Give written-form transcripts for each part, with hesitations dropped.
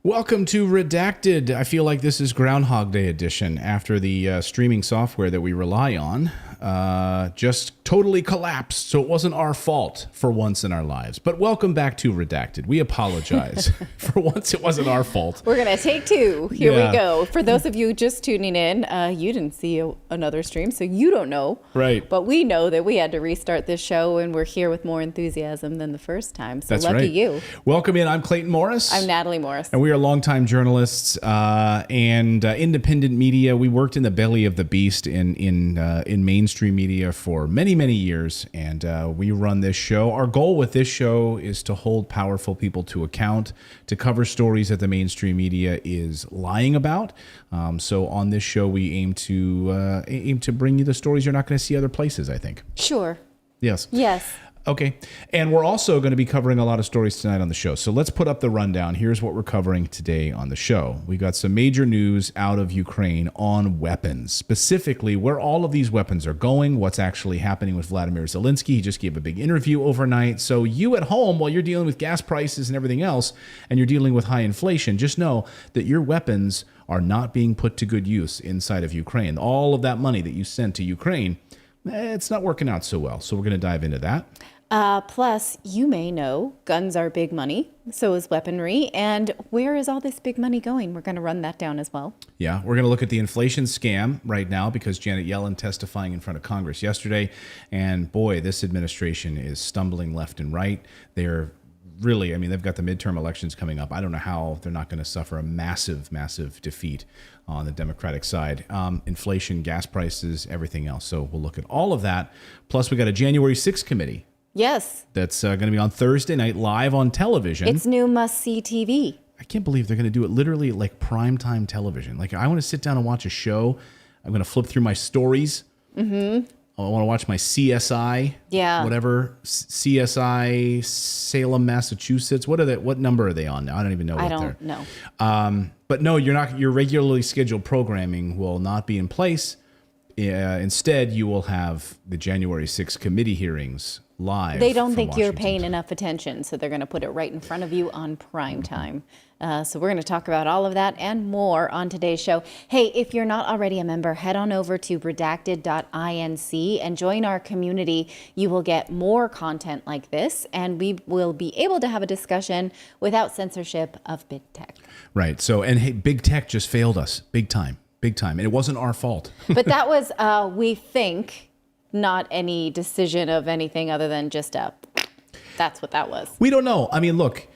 Welcome to Redacted. I feel like this is Groundhog Day edition after the streaming software that we rely on just totally collapsed. So it wasn't our fault for once in our lives. But welcome back to Redacted. We apologize. For once, it wasn't our fault. We're going to take two. Here we go. For those of you just tuning in, you didn't see another stream, so you don't know. Right. But we know that we had to restart this show, and we're here with more enthusiasm than the first time. So That's lucky right. you. Welcome in. I'm Clayton Morris. I'm Natali Morris. And we are longtime journalists and independent media. We worked in the belly of the beast in mainstream media for many, many years, and we run this show. Our goal with this show is to hold powerful people to account, to cover stories that the mainstream media is lying about. So on this show, we aim to bring you the stories you're not going to see other places, I think. Sure. Yes. Yes. Okay. And we're also going to be covering a lot of stories tonight on the show. So let's put up the rundown. Here's what we're covering today on the show. We got some major news out of Ukraine on weapons, specifically where all of these weapons are going, what's actually happening with Vladimir Zelensky. He just gave a big interview overnight. So you at home, while you're dealing with gas prices and everything else, and you're dealing with high inflation, just know that your weapons are not being put to good use inside of Ukraine. All of that money that you sent to Ukraine, it's not working out so well. So we're going to dive into that. Plus, you may know guns are big money, so is weaponry. And where is all this big money going? We're going to run that down as well. Yeah, we're going to look at the inflation scam right now because Janet Yellen testifying in front of Congress yesterday. And boy, this administration is stumbling left and right. They're really, they've got the midterm elections coming up. I don't know how they're not going to suffer a massive, massive defeat on the Democratic side. Inflation, gas prices, everything else. So we'll look at all of that. Plus, we got a January 6th committee. Yes. That's going to be on Thursday night live on television. It's new must-see TV. I can't believe they're going to do it literally like primetime television. Like, I want to sit down and watch a show. I'm going to flip through my stories. Mm-hmm. I want to watch my CSI. Yeah. Whatever. CSI Salem, Massachusetts. What number are they on now? I don't even know. I don't know. But no, you're not. Your regularly scheduled programming will not be in place. Instead, you will have the January 6th committee hearings live. They don't think Washington. you're paying enough attention, so they're going to put it right in front of you on prime time. So we're going to talk about all of that and more on today's show. Hey, if you're not already a member, head on over to redacted.inc and join our community. You will get more content like this, and we will be able to have a discussion without censorship of big tech. Right. So, and hey, big tech just failed us big time. Big time. And it wasn't our fault. But that was, we think, not any decision of anything other than just that's what that was. We don't know. Look,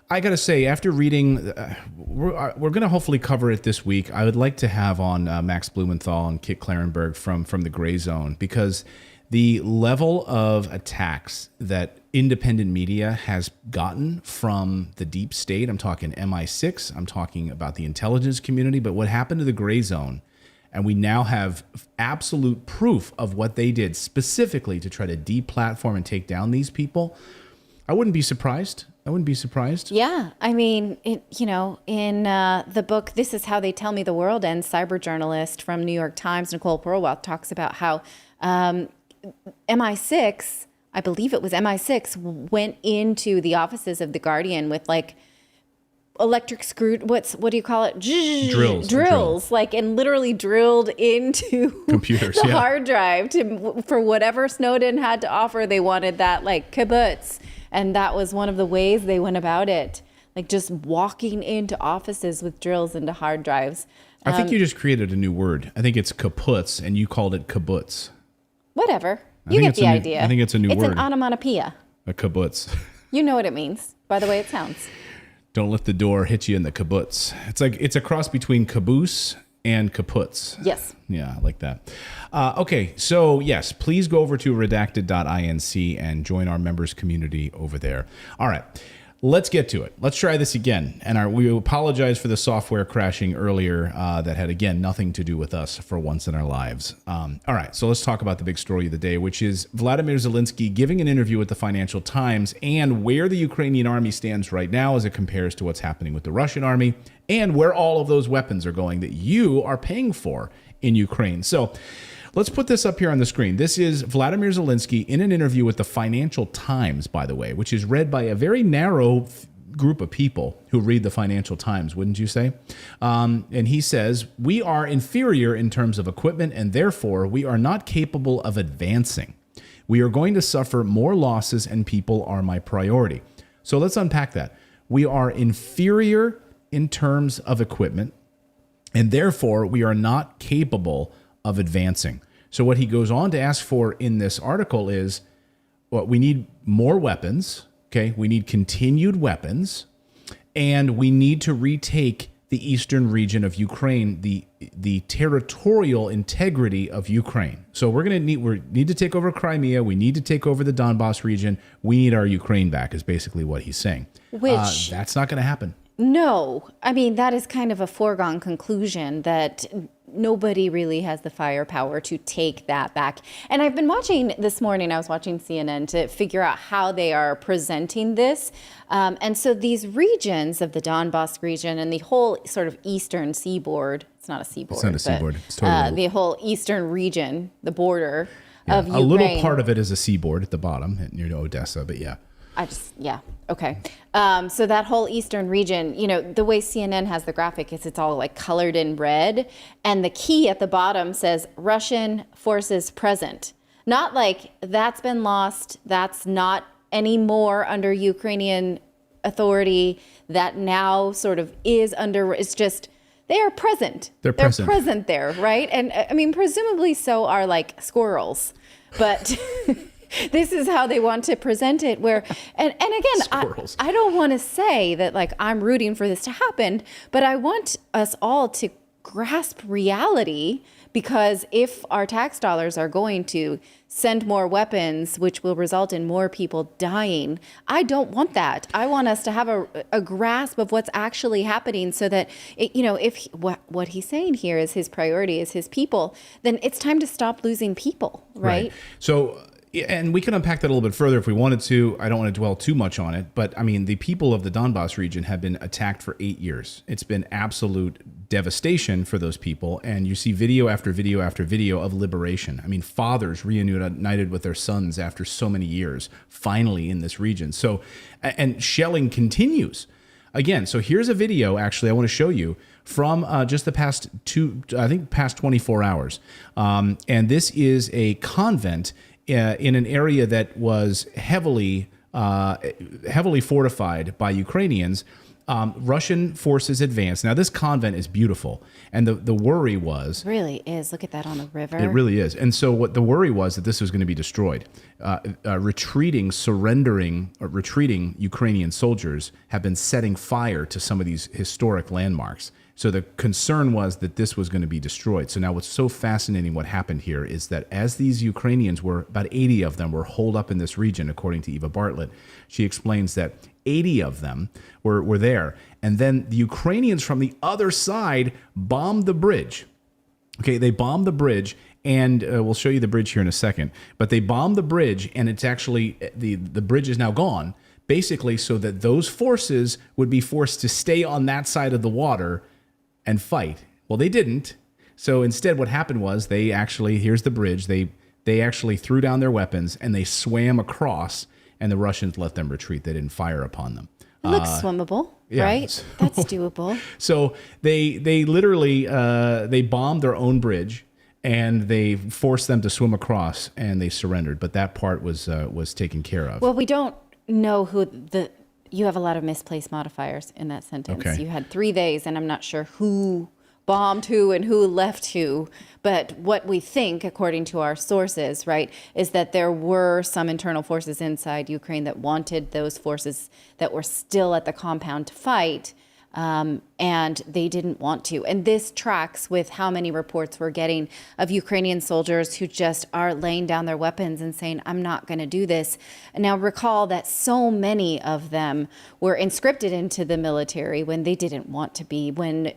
I got to say, after reading, we're going to hopefully cover it this week. I would like to have on Max Blumenthal and Kit Clarenberg from the Gray Zone, because the level of attacks that independent media has gotten from the deep state, I'm talking MI6, I'm talking about the intelligence community, but what happened to the Gray Zone, and we now have absolute proof of what they did specifically to try to deplatform and take down these people, I wouldn't be surprised. Yeah. In the book, This Is How They Tell Me the World Ends, cyber journalist from New York Times, Nicole Perlroth, talks about how MI6, I believe it was MI6, went into the offices of The Guardian with electric screw, what do you call it? Drills, and literally drilled into computers, the hard drive for whatever Snowden had to offer. They wanted that kibbutz. And that was one of the ways they went about it, just walking into offices with drills into hard drives. I think you just created a new word. I think it's kaputz, and you called it kibbutz. Whatever. You get the idea. I think it's a new word. It's an onomatopoeia. A kibbutz. You know what it means by the way it sounds. Don't let the door hit you in the kibbutz. It's a cross between caboose and kaputz. Yes. Yeah, I like that. Okay, so yes, please go over to redacted.inc and join our members community over there. All right. Let's get to it. Let's try this again. And we apologize for the software crashing earlier that had, again, nothing to do with us for once in our lives. All right, so let's talk about the big story of the day, which is Vladimir Zelensky giving an interview with the Financial Times and where the Ukrainian army stands right now as it compares to what's happening with the Russian army and where all of those weapons are going that you are paying for in Ukraine. So let's put this up here on the screen. This is Vladimir Zelensky in an interview with the Financial Times, by the way, which is read by a very narrow group of people who read the Financial Times, wouldn't you say? And he says, we are inferior in terms of equipment, and therefore we are not capable of advancing. We are going to suffer more losses, and people are my priority. So let's unpack that. We are inferior in terms of equipment, and therefore we are not capable of advancing. So what he goes on to ask for in this article is, well, we need more weapons. Okay, we need continued weapons, and we need to retake the eastern region of Ukraine, the territorial integrity of Ukraine. So we need to take over Crimea. We need to take over the Donbas region. We need our Ukraine back, is basically what he's saying. Which that's not going to happen. No, I mean, that is kind of a foregone conclusion that nobody really has the firepower to take that back. And I've been watching this morning, I was watching CNN to figure out how they are presenting this. And so these regions of the Donbas region and the whole sort of eastern seaboard, it's not a seaboard. It's not a seaboard. It's totally the whole eastern region, the border of Ukraine. A little part of it is a seaboard at the bottom near Odessa, but yeah. Okay. So that whole eastern region, the way CNN has the graphic is it's all like colored in red. And the key at the bottom says Russian forces present. Not like that's been lost, that's not anymore under Ukrainian authority, that now sort of is under, it's just, they are present. They're present there, right? And I mean, presumably so are like squirrels. But this is how they want to present it, where, and again, I don't want to say that like I'm rooting for this to happen, but I want us all to grasp reality, because if our tax dollars are going to send more weapons, which will result in more people dying, I don't want that. I want us to have a grasp of what's actually happening, so that, if what he's saying here is his priority is his people, then it's time to stop losing people, right? So, and we can unpack that a little bit further if we wanted to. I don't want to dwell too much on it, but I mean, the people of the Donbas region have been attacked for 8 years. It's been absolute devastation for those people. And you see video after video after video of liberation. I mean, fathers reunited with their sons after so many years, finally in this region. So, and shelling continues. Again, so here's a video, actually, I want to show you from just the past 24 hours. And this is a convent in an area that was heavily fortified by Ukrainians. Russian forces advanced. Now, this convent is beautiful, and the worry was... It really is. Look at that on the river. It really is. And so what the worry was that this was going to be destroyed. Retreating Ukrainian soldiers have been setting fire to some of these historic landmarks. So the concern was that this was going to be destroyed. So now what's so fascinating what happened here is that as these Ukrainians were, about 80 of them were holed up in this region, according to Eva Bartlett, she explains that 80 of them were there. And then the Ukrainians from the other side bombed the bridge. Okay, they bombed the bridge, and we'll show you the bridge here in a second. But they bombed the bridge, and it's actually, the bridge is now gone, basically so that those forces would be forced to stay on that side of the water and fight. Well, they didn't. So instead, what happened was they actually, here's the bridge, they actually threw down their weapons and they swam across, and the Russians let them retreat. They didn't fire upon them. It looks swimmable, right? So, that's doable. So they literally, they bombed their own bridge, and they forced them to swim across, and they surrendered. But that part was taken care of. Well, we don't know who you have a lot of misplaced modifiers in that sentence. Okay. You had 3 days, and I'm not sure who bombed who and who left who. But what we think, according to our sources, right, is that there were some internal forces inside Ukraine that wanted those forces that were still at the compound to fight, and they didn't want to. And this tracks with how many reports we're getting of Ukrainian soldiers who just are laying down their weapons and saying, I'm not going to do this. And now recall that so many of them were conscripted into the military when they didn't want to be, when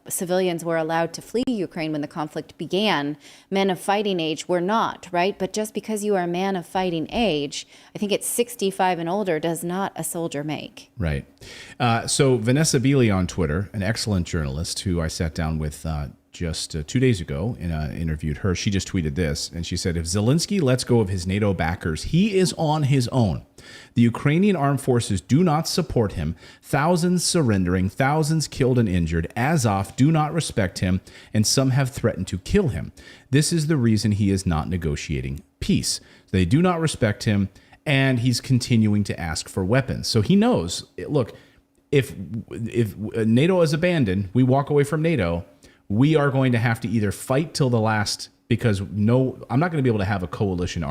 civilians were allowed to flee Ukraine when the conflict began. Men of fighting age were not, right? But just because you are a man of fighting age, I think it's 65 and older, does not a soldier make. Right. So Vanessa Beeley on Twitter, an excellent journalist who I sat down with just 2 days ago and interviewed her. She just tweeted this, and she said, if Zelensky lets go of his NATO backers, he is on his own. The Ukrainian armed forces do not support him. Thousands surrendering, thousands killed and injured. Azov do not respect him, and some have threatened to kill him. This is the reason he is not negotiating peace. They do not respect him, and he's continuing to ask for weapons. So he knows, look, if NATO is abandoned, we walk away from NATO, we are going to have to either fight till the last, because I'm not going to be able to have a coalition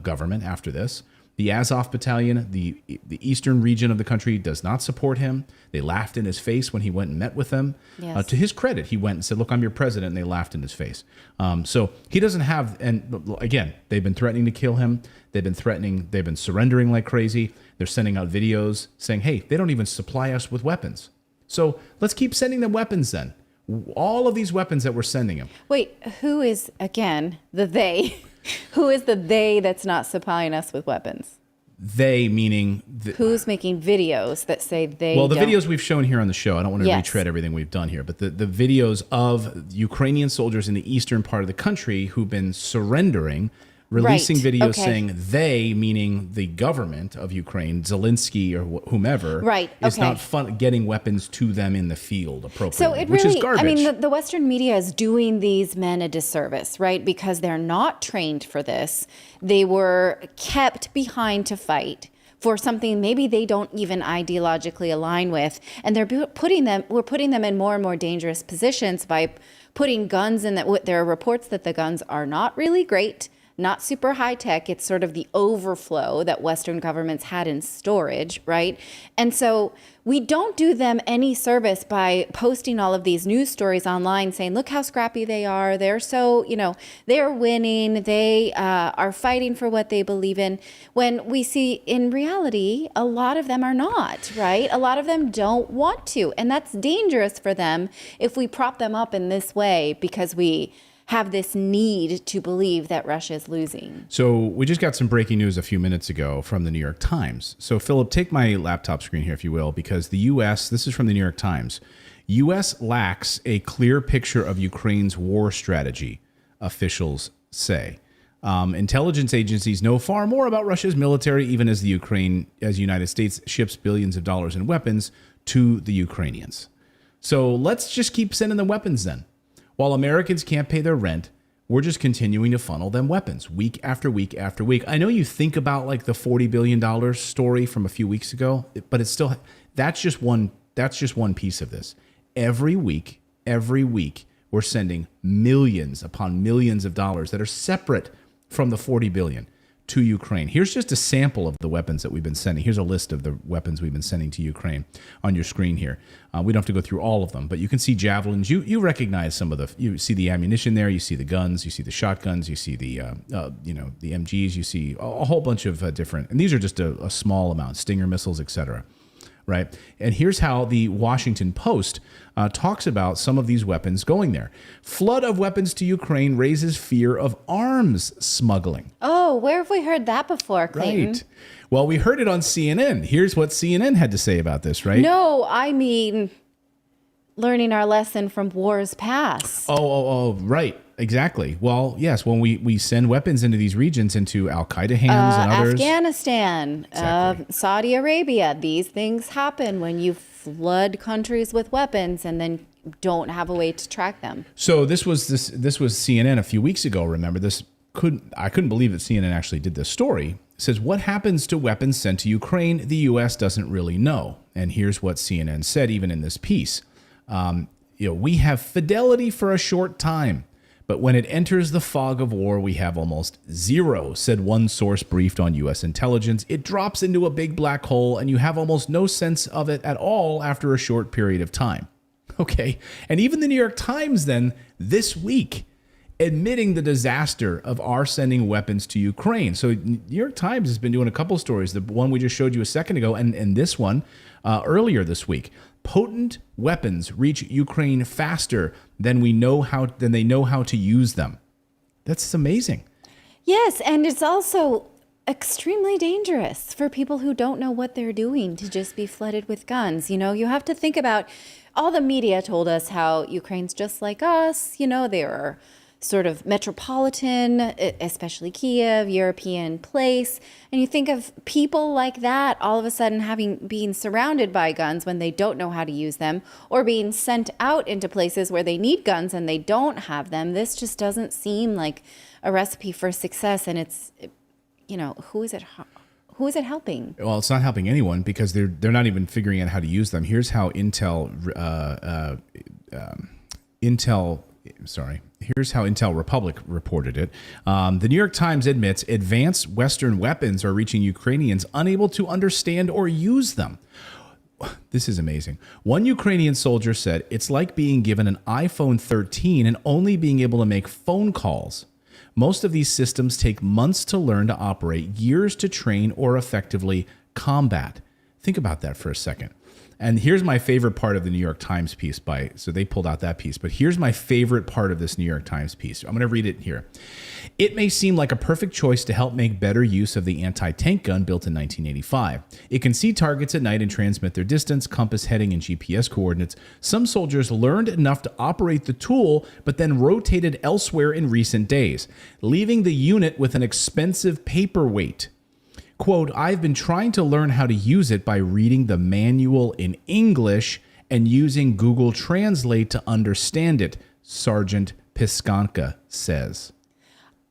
government after this. The Azov battalion, the eastern region of the country, does not support him. They laughed in his face when he went and met with them. Yes. To his credit, he went and said, look, I'm your president, and they laughed in his face. So he doesn't have, and again, they've been threatening to kill him. They've been surrendering like crazy. They're sending out videos saying, hey, they don't even supply us with weapons. So let's keep sending them weapons then. All of these weapons that we're sending them. Wait, who is, again, the they? Who is the they that's not supplying us with weapons? They meaning... Who's making videos that say they Well, the don't? videos we've shown here on the show, I don't want to Yes. retread everything we've done here, but the videos of Ukrainian soldiers in the eastern part of the country who've been surrendering, releasing Right. videos Okay. saying they, meaning the government of Ukraine, Zelensky or whomever, Right. is Okay. not getting weapons to them in the field appropriately, So it which really, is garbage. I mean, the Western media is doing these men a disservice, right? Because they're not trained for this. They were kept behind to fight for something maybe they don't even ideologically align with. And we're putting them in more and more dangerous positions by putting guns in that. There are reports that the guns are not really great, not super high tech. It's sort of the overflow that Western governments had in storage, right? And so we don't do them any service by posting all of these news stories online saying, look how scrappy they are. They're so, they're winning. They are fighting for what they believe in. When we see in reality, a lot of them are not, right? A lot of them don't want to. And that's dangerous for them if we prop them up in this way because we have this need to believe that Russia is losing. So we just got some breaking news a few minutes ago from the New York Times. So Philip, take my laptop screen here, if you will, because the U.S., this is from the New York Times, U.S. lacks a clear picture of Ukraine's war strategy, officials say. Intelligence agencies know far more about Russia's military, even as the United States ships billions of dollars in weapons to the Ukrainians. So let's just keep sending them weapons then. While Americans can't pay their rent, we're just continuing to funnel them weapons week after week after week. I know you think about like the $40 billion story from a few weeks ago, but it's still, that's just one piece of this. Every week, we're sending millions upon millions of dollars that are separate from the 40 billion to Ukraine. Here's just a sample of the weapons that we've been sending. Here's a list of the weapons we've been sending to Ukraine on your screen here. We don't have to go through all of them, but you can see javelins. You recognize some of you see the ammunition there. You see the guns. You see the shotguns. You see the the MGs. You see a whole bunch of different. And these are just a small amount, Stinger missiles, etc. Right. And here's how the Washington Post talks about some of these weapons going there. Flood of weapons to Ukraine raises fear of arms smuggling. Oh, where have we heard that before, Clayton? Right. Well, we heard it on CNN. Here's what CNN had to say about this, right? No, I mean, learning our lesson from wars past. Oh, right. Exactly. Well, yes, when we send weapons into these regions, into Al-Qaeda hands and others. Afghanistan, Exactly. Saudi Arabia, these things happen when you flood countries with weapons and then don't have a way to track them. So this was CNN a few weeks ago. Remember this? I couldn't believe that CNN actually did this story. It says, what happens to weapons sent to Ukraine? The U.S. doesn't really know. And here's what CNN said, even in this piece. We have fidelity for a short time, but when it enters the fog of war, we have almost zero, said one source briefed on U.S. intelligence. It drops into a big black hole, and you have almost no sense of it at all after a short period of time. Okay, and even the New York Times then, this week, admitting the disaster of our sending weapons to Ukraine. So New York Times has been doing a couple stories, the one we just showed you a second ago, and this one earlier this week. Potent weapons reach Ukraine faster than they know how to use them. That's amazing. Yes, and it's also extremely dangerous for people who don't know what they're doing to just be flooded with guns. You have to think about, all the media told us how Ukraine's just like us. They are sort of metropolitan, especially Kiev, European place. And you think of people like that all of a sudden being surrounded by guns when they don't know how to use them, or being sent out into places where they need guns and they don't have them. This just doesn't seem like a recipe for success. And it's, who is it helping? Well, it's not helping anyone because they're not even figuring out how to use them. Here's how Here's how Intel Republic reported it. The New York Times admits advanced Western weapons are reaching Ukrainians unable to understand or use them. This is amazing. One Ukrainian soldier said, "It's like being given an iPhone 13 and only being able to make phone calls. Most of these systems take months to learn to operate, years to train or effectively combat." Think about that for a second. And here's my favorite part of the New York Times piece so they pulled out that piece, but here's my favorite part of this New York Times piece. I'm going to read it here. "It may seem like a perfect choice to help make better use of the anti-tank gun built in 1985. It can see targets at night and transmit their distance, compass, heading, and GPS coordinates. Some soldiers learned enough to operate the tool, but then rotated elsewhere in recent days, leaving the unit with an expensive paperweight. Quote, I've been trying to learn how to use it by reading the manual in English and using Google Translate to understand it," Sergeant Piskanka says.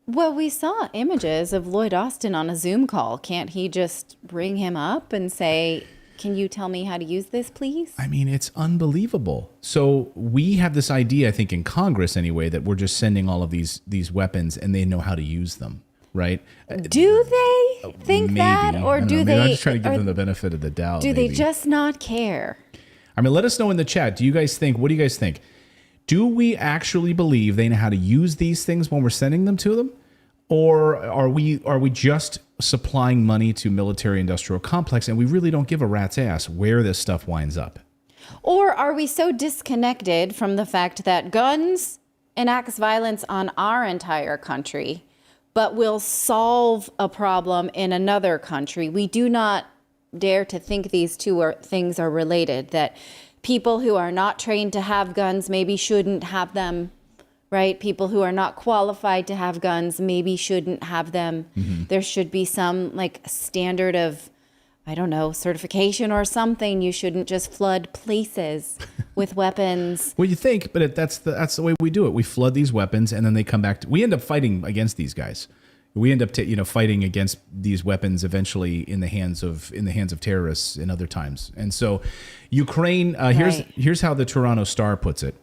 Well, we saw images of Lloyd Austin on a Zoom call. Can't he just bring him up and say, "Can you tell me how to use this, please?" I mean, it's unbelievable. So we have this idea, I think in Congress anyway, that we're just sending all of these weapons and they know how to use them. Right? Do they think that, or do they? I'm just trying to give them the benefit of the doubt. Do they just not care? I mean, let us know in the chat. What do you guys think? Do we actually believe they know how to use these things when we're sending them to them, or are we just supplying money to military-industrial complex and we really don't give a rat's ass where this stuff winds up? Or are we so disconnected from the fact that guns enacts violence on our entire country, but will solve a problem in another country? We do not dare to think these things are related, that people who are not trained to have guns maybe shouldn't have them, right? People who are not qualified to have guns maybe shouldn't have them. Mm-hmm. There should be some standard of, I don't know, certification or something. You shouldn't just flood places with weapons. Well, you think, but that's the way we do it. We flood these weapons, and then they come back. We end up fighting against these guys. We end up fighting against these weapons eventually in the hands of terrorists in other times. And so, Ukraine. Here's how the Toronto Star puts it.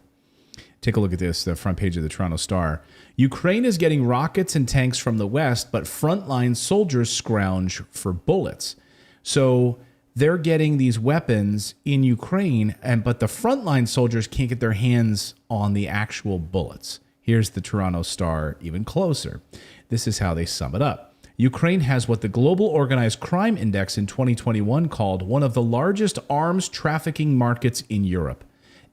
Take a look at this, the front page of the Toronto Star. Ukraine is getting rockets and tanks from the West, but frontline soldiers scrounge for bullets. So they're getting these weapons in Ukraine, but the frontline soldiers can't get their hands on the actual bullets. Here's the Toronto Star even closer. This is how they sum it up. Ukraine has what the Global Organized Crime Index in 2021 called one of the largest arms trafficking markets in Europe.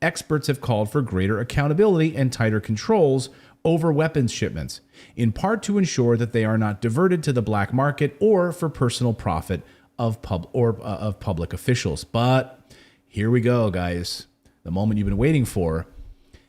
Experts have called for greater accountability and tighter controls over weapons shipments, in part to ensure that they are not diverted to the black market or for personal profit of public officials. But here we go, guys. The moment you've been waiting for.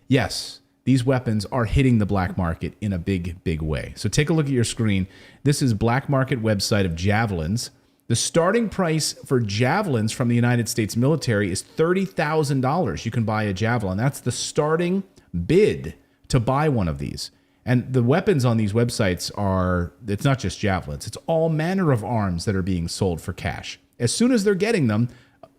Yes, these weapons are hitting the black market in a big, big way. So take a look at your screen. This is black market website of javelins. The starting price for javelins from the United States military is $30,000. You can buy a javelin. That's the starting bid to buy one of these. And the weapons on these websites it's not just javelins. It's all manner of arms that are being sold for cash. As soon as they're getting them,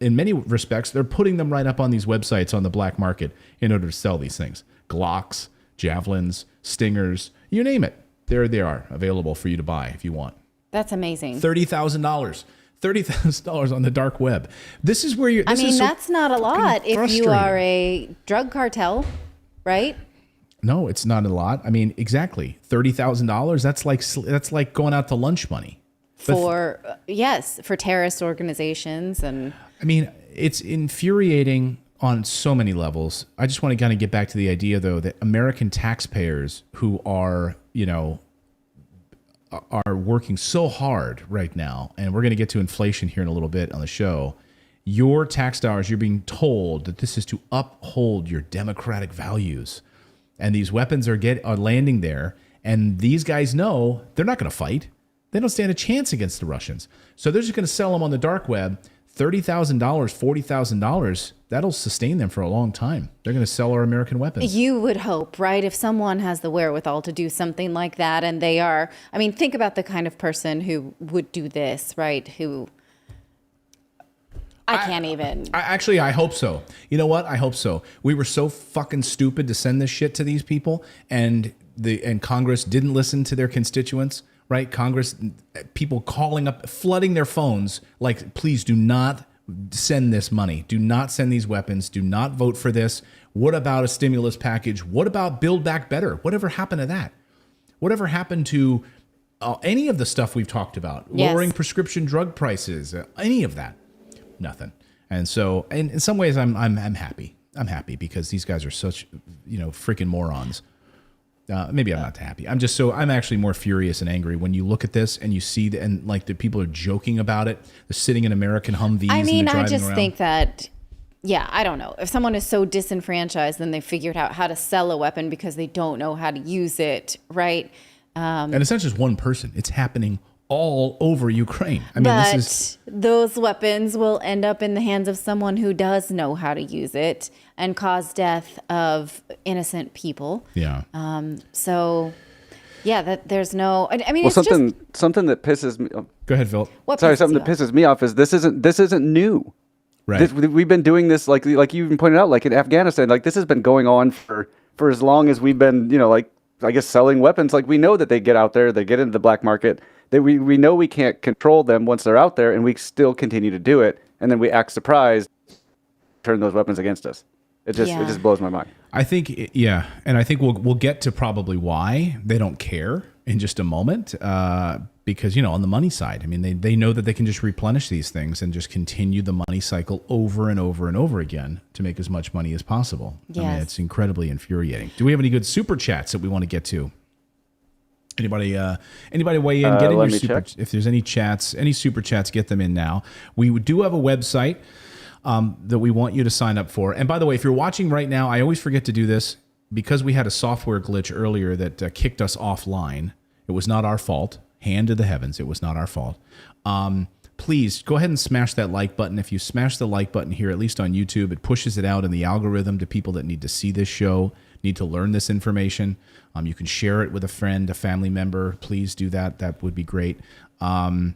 in many respects, they're putting them right up on these websites on the black market in order to sell these things. Glocks, javelins, stingers, you name it. There they are, available for you to buy if you want. That's amazing. $30,000. $30,000 on the dark web. This is where you're... That's not a lot if you are a drug cartel, right? No, it's not a lot. I mean, exactly. $30,000, that's like going out to lunch money. For terrorist organizations. And I mean, it's infuriating on so many levels. I just want to kind of get back to the idea, though, that American taxpayers who are working so hard right now, and we're going to get to inflation here in a little bit on the show, your tax dollars, you're being told that this is to uphold your democratic values. And these weapons are landing there, and these guys know they're not going to fight. They don't stand a chance against the Russians. So they're just going to sell them on the dark web. $30,000, $40,000, that'll sustain them for a long time. They're going to sell our American weapons. You would hope, right? If someone has the wherewithal to do something like that, and they are, I mean, think about the kind of person who would do this, right? I can't even. I hope so. You know what? I hope so. We were so fucking stupid to send this shit to these people, and Congress didn't listen to their constituents, right? Congress, people calling up, flooding their phones, like, please do not send this money. Do not send these weapons. Do not vote for this. What about a stimulus package? What about Build Back Better? Whatever happened to that? Whatever happened to any of the stuff we've talked about? Yes. Lowering prescription drug prices, any of that? Nothing. And so, in some ways, I'm happy. I'm happy because these guys are such, freaking morons. Maybe I'm not happy. I'm actually more furious and angry when you look at this and you see the people are joking about it. They're sitting in American Humvees. I mean, and they're I driving just around. think that, I don't know. If someone is so disenfranchised, then they figured out how to sell a weapon because they don't know how to use it, right? And it's not just one person. It's happening all over Ukraine. I mean, But those weapons will end up in the hands of someone who does know how to use it and cause death of innocent people. Yeah. That there's no. I mean, Well, it's something that pisses me. Go ahead, Phil. Something that pisses me off is this isn't new. Right. We've been doing this like you even pointed out, like in Afghanistan. Like this has been going on for as long as we've been, I guess selling weapons. Like we know that they get out there, they get into the black market. That we know we can't control them once they're out there, and we still continue to do it, and then we act surprised, turn those weapons against us. It just blows my mind. I think, and I think we'll get to probably why they don't care in just a moment, because on the money side, I mean they know that they can just replenish these things and just continue the money cycle over and over and over again to make as much money as possible. Yes. I mean, it's incredibly infuriating. Do we have any good super chats that we want to get to? Anybody weigh in? Get in your super. If there's any super chats, get them in now. We do have a website that we want you to sign up for. And by the way, if you're watching right now, I always forget to do this because we had a software glitch earlier that kicked us offline. It was not our fault. Hand to the heavens, it was not our fault. Please go ahead and smash that like button. If you smash the like button here, at least on YouTube, it pushes it out in the algorithm to people that need to see this show, need to learn this information. You can share it with a friend, a family member. Please do that. That would be great. I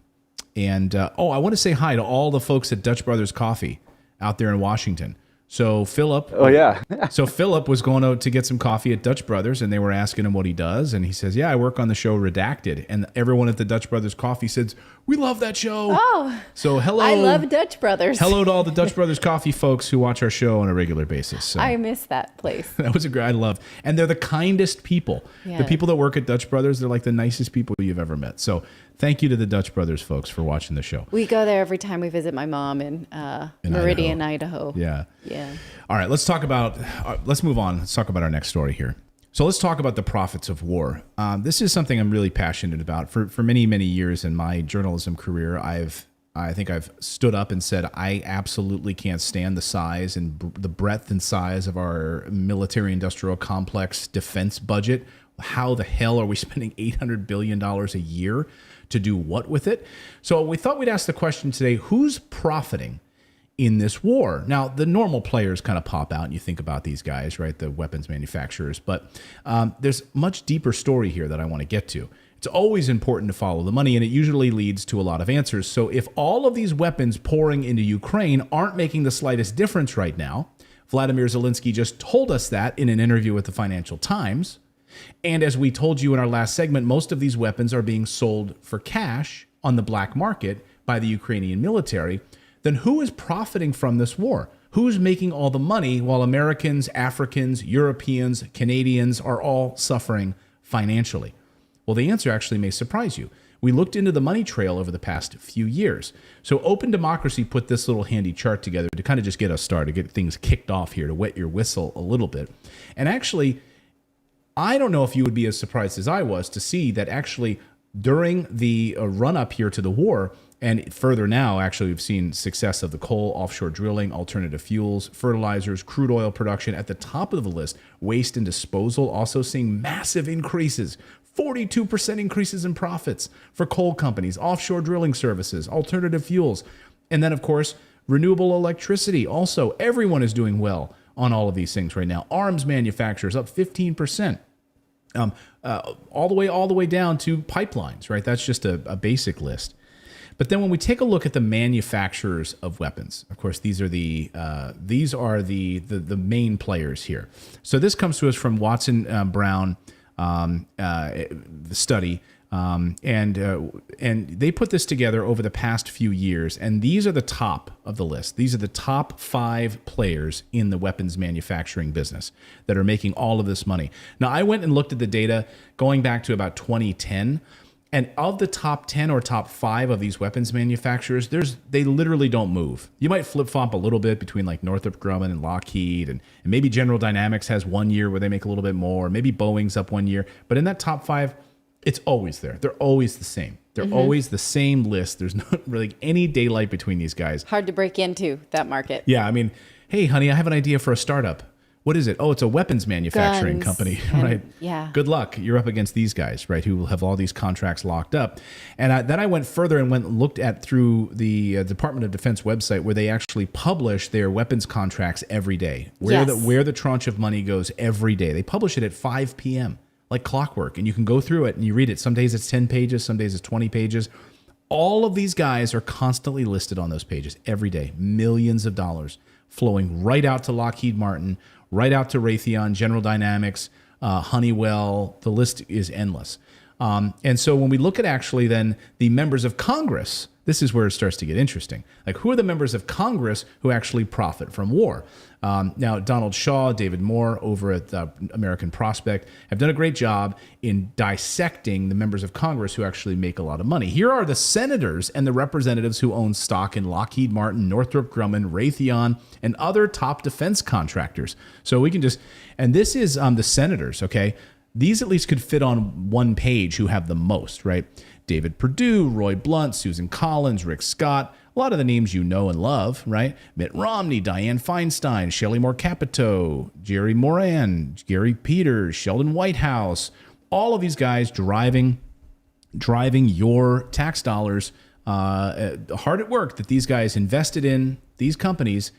want to say hi to all the folks at Dutch Brothers Coffee out there in Washington. So Philip, Philip was going out to get some coffee at Dutch Brothers, and they were asking him what he does, and he says, "Yeah, I work on the show Redacted." And everyone at the Dutch Brothers Coffee says, "We love that show." Oh, so hello, I love Dutch Brothers. Hello to all the Dutch Brothers Coffee folks who watch our show on a regular basis. So I miss that place. that was I love, and they're the kindest people. Yeah. The people that work at Dutch Brothers, they're like the nicest people you've ever met. So thank you to the Dutch Brothers folks for watching the show. We go there every time we visit my mom in Meridian, Idaho. Yeah. Yeah. All right, let's move on. Let's talk about our next story here. So let's talk about the profits of war. This is something I'm really passionate about. For many, many years in my journalism career, I think I've stood up and said, I absolutely can't stand the size and the breadth and size of our military industrial complex defense budget. How the hell are we spending $800 billion a year to do what with it? So we thought we'd ask the question today, who's profiting in this war? Now, the normal players kind of pop out and you think about these guys, right? The weapons manufacturers, but there's much deeper story here that I want to get to. It's always important to follow the money, and it usually leads to a lot of answers. So if all of these weapons pouring into Ukraine aren't making the slightest difference right now, Vladimir Zelensky just told us that in an interview with the Financial Times. And as we told you in our last segment, most of these weapons are being sold for cash on the black market by the Ukrainian military. Then who is profiting from this war? Who's making all the money while Americans, Africans, Europeans, Canadians are all suffering financially? Well, the answer actually may surprise you. We looked into the money trail over the past few years. So Open Democracy put this little handy chart together to kind of just get us started, get things kicked off here, to wet your whistle a little bit. And actually, I don't know if you would be as surprised as I was to see that actually during the run-up here to the war, And further now, actually, we've seen success of the coal, offshore drilling, alternative fuels, fertilizers, crude oil production at the top of the list. Waste and disposal also seeing massive increases. 42% increases in profits for coal companies, offshore drilling services, alternative fuels. And then, of course, renewable electricity. Also, everyone is doing well on all of these things right now. Arms manufacturers up 15%. All the way down to pipelines, right? That's just a basic list. But then when we take a look at the manufacturers of weapons, of course, these are the main players here. So this comes to us from Watson Brown, the study, and they put this together over the past few years, and these are the top of the list. These are the top 5 players in the weapons manufacturing business that are making all of this money. Now, I went and looked at the data going back to about 2010. And of the top 10 or top 5 of these weapons manufacturers, they literally don't move. You might flip-flop a little bit between like Northrop Grumman and Lockheed, and maybe General Dynamics has one year where they make a little bit more, maybe Boeing's up one year. But in that top 5, it's always there. They're always the same. They're always the same list. There's not really any daylight between these guys. Hard to break into that market. Yeah, I mean, hey, honey, I have an idea for a startup. What is it? Oh, it's a weapons manufacturing company, right? Yeah. Good luck. You're up against these guys, right, who have all these contracts locked up. And then I went further and looked at through the Department of Defense website where they actually publish their weapons contracts every day, where the tranche of money goes every day. They publish it at 5 p.m. like clockwork, and you can go through it and you read it. Some days it's 10 pages, some days it's 20 pages. All of these guys are constantly listed on those pages every day. Millions of dollars flowing right out to Lockheed Martin, right out to Raytheon, General Dynamics, Honeywell. The list is endless. And so when we look at actually then the members of Congress, this is where it starts to get interesting. Like, who are the members of Congress who actually profit from war? Now, Donald Shaw, David Moore over at American Prospect have done a great job in dissecting the members of Congress who actually make a lot of money. Here are the senators and the representatives who own stock in Lockheed Martin, Northrop Grumman, Raytheon, and other top defense contractors. So we can just, and this is the senators, okay? These at least could fit on one page who have the most, right? David Perdue, Roy Blunt, Susan Collins, Rick Scott, a lot of the names you know and love, right? Mitt Romney, Dianne Feinstein, Shelley Moore Capito, Jerry Moran, Gary Peters, Sheldon Whitehouse, all of these guys driving your tax dollars, hard at work that these guys invested in these companies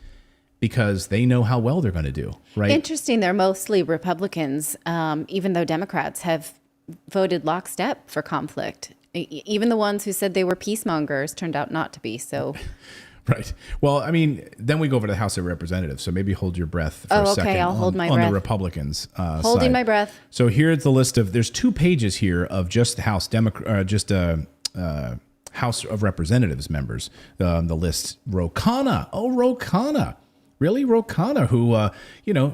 because they know how well they're going to do, right? Interesting. They're mostly Republicans, even though Democrats have voted lockstep for conflict. Even the ones who said they were peacemongers turned out not to be. So, right. Well, I mean, then we go over to the House of Representatives. So maybe hold your breath for a second. Okay, I'll hold my on breath. The Republicans. Holding side. my breath. So here's the list of. There's 2 pages here of just House House of Representatives members. The list. Ro Khanna. Oh, Ro Khanna. Really, Ro Khanna, who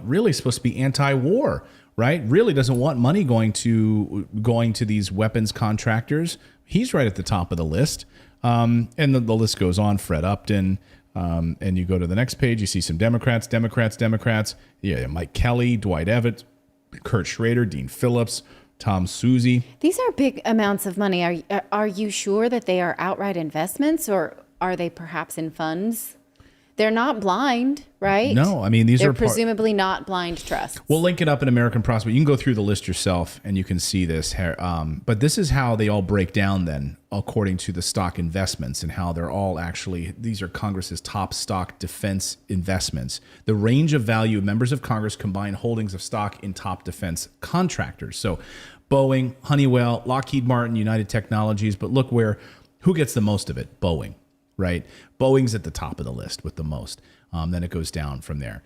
really supposed to be anti-war. Right? Really doesn't want money going to these weapons contractors. He's right at the top of the list. And the list goes on. Fred Upton. And you go to the next page, you see some Democrats. Yeah, Mike Kelly, Dwight Evans, Kurt Schrader, Dean Phillips, Tom Suzy. These are big amounts of money. Are you sure that they are outright investments, or are they perhaps in funds? They're not blind, right? No, I mean, they're presumably not blind trusts. We'll link it up in American Prospect. You can go through the list yourself and you can see this. But this is how they all break down then, according to the stock investments, and how they're all actually, these are Congress's top stock defense investments. The range of value of members of Congress combine holdings of stock in top defense contractors. So Boeing, Honeywell, Lockheed Martin, United Technologies. But look who gets the most of it? Boeing. Right? Boeing's at the top of the list with the most. Then it goes down from there.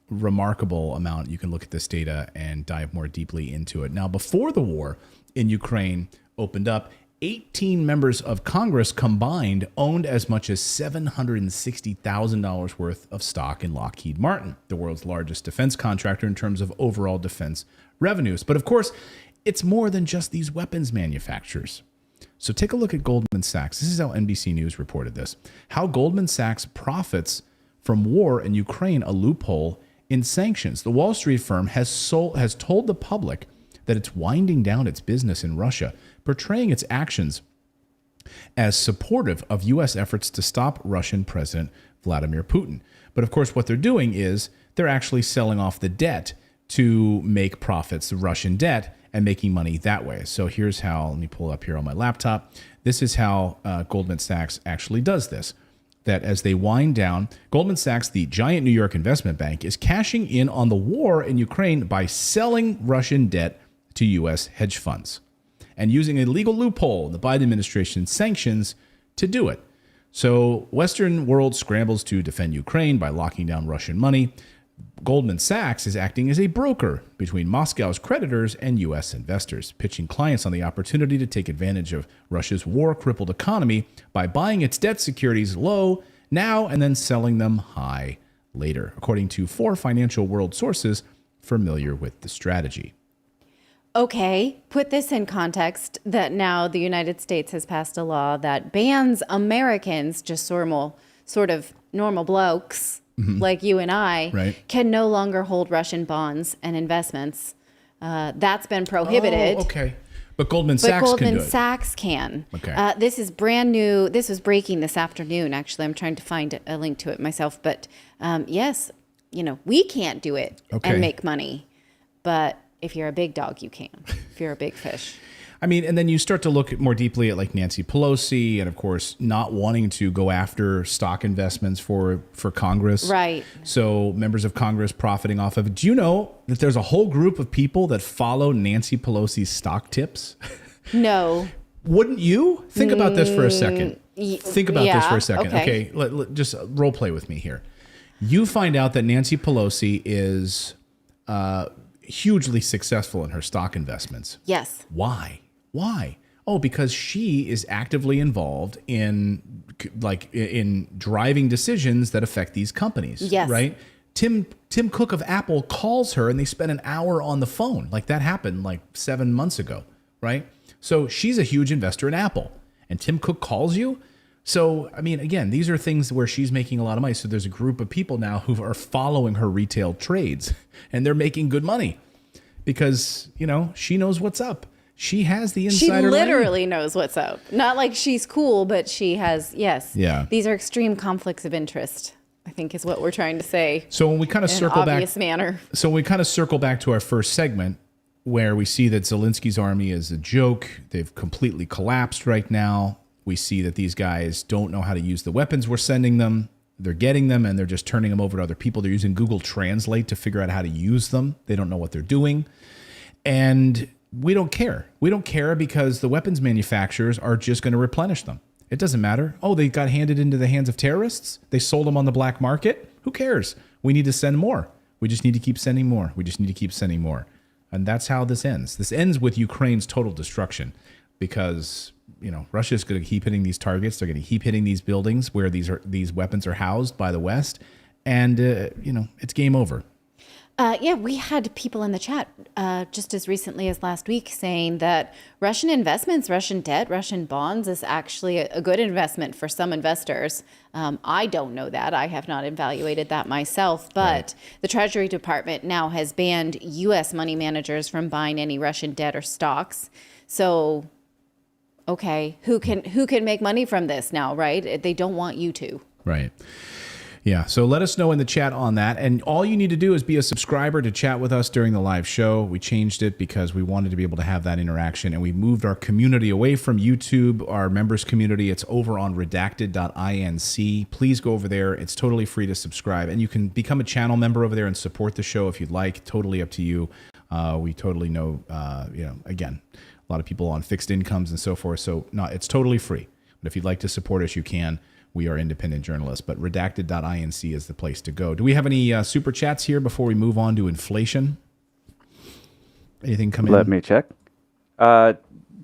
Remarkable amount. You can look at this data and dive more deeply into it. Now, before the war in Ukraine opened up, 18 members of Congress combined owned as much as $760,000 worth of stock in Lockheed Martin, the world's largest defense contractor in terms of overall defense revenues. But of course, it's more than just these weapons manufacturers. So take a look at Goldman Sachs. This is how NBC News reported this. How Goldman Sachs profits from war in Ukraine, a loophole in sanctions. The Wall Street firm has told the public that it's winding down its business in Russia, portraying its actions as supportive of U.S. efforts to stop Russian President Vladimir Putin. But of course, what they're doing is they're actually selling off the debt to make profits, the Russian debt, and making money that way. So here's how, let me pull it up here on my laptop. This is how Goldman Sachs actually does this. That as they wind down, Goldman Sachs, the giant New York investment bank, is cashing in on the war in Ukraine by selling Russian debt to U.S. hedge funds and using a legal loophole in the Biden administration's sanctions to do it. So Western world scrambles to defend Ukraine by locking down Russian money. Goldman Sachs is acting as a broker between Moscow's creditors and U.S. investors, pitching clients on the opportunity to take advantage of Russia's war-crippled economy by buying its debt securities low now and then selling them high later, according to 4 financial world sources familiar with the strategy. Okay, put this in context that now the United States has passed a law that bans Americans, just sort of normal blokes, like you and I, Right. can no longer hold Russian bonds and investments. That's been prohibited. Oh, okay. But Goldman But Sachs can do Goldman it. Sachs can. Okay. This is brand new. This was breaking this afternoon, actually. I'm trying to find a link to it myself. But yes, we can't do it Okay. and make money. But if you're a big dog, you can. If you're a big fish. I mean, and then you start to look more deeply at like Nancy Pelosi and, of course, not wanting to go after stock investments for Congress. Right. So members of Congress profiting off of it. Do you know that there's a whole group of people that follow Nancy Pelosi's stock tips? No. Wouldn't you? Think about this for a second. Think about this for a second. okay. Just role play with me here. You find out that Nancy Pelosi is hugely successful in her stock investments. Yes. Why? Oh, because she is actively involved in driving decisions that affect these companies. Yes. Right? Tim Cook of Apple calls her and they spend an hour on the phone. Like that happened like 7 months ago, right? So she's a huge investor in Apple and Tim Cook calls you. So, I mean, again, these are things where she's making a lot of money. So there's a group of people now who are following her retail trades and they're making good money because, she knows what's up. She has the insider. She literally knows what's up. Not like she's cool, but she has, yes. Yeah. These are extreme conflicts of interest, I think is what we're trying to say. So when we kind of in circle an back, obvious manner. So we kind of circle back to our first segment where we see that Zelensky's army is a joke. They've completely collapsed right now. We see that these guys don't know how to use the weapons we're sending them. They're getting them and they're just turning them over to other people. They're using Google Translate to figure out how to use them. They don't know what they're doing. And we don't care. We don't care because the weapons manufacturers are just going to replenish them. It doesn't matter. Oh, they got handed into the hands of terrorists. They sold them on the black market. Who cares? We need to send more. We just need to keep sending more. We just need to keep sending more. And that's how this ends. This ends with Ukraine's total destruction because, Russia's going to keep hitting these targets. They're going to keep hitting these buildings where these weapons are housed by the West. And, it's game over. We had people in the chat just as recently as last week saying that Russian investments, Russian debt, Russian bonds is actually a good investment for some investors. I don't know that. I have not evaluated that myself, but Right. The Treasury Department now has banned U.S. money managers from buying any Russian debt or stocks. So, okay, who can make money from this now, right? They don't want you to. Right. Yeah, so let us know in the chat on that. And all you need to do is be a subscriber to chat with us during the live show. We changed it because we wanted to be able to have that interaction. And we moved our community away from YouTube, our members community. It's over on redacted.inc. Please go over there. It's totally free to subscribe. And you can become a channel member over there and support the show if you'd like. Totally up to you. We totally know, again, a lot of people on fixed incomes and so forth. So no, it's totally free. But if you'd like to support us, you can. We are independent journalists, but redacted.inc is the place to go. Do we have any super chats here before we move on to inflation? Anything come in? Let me check. I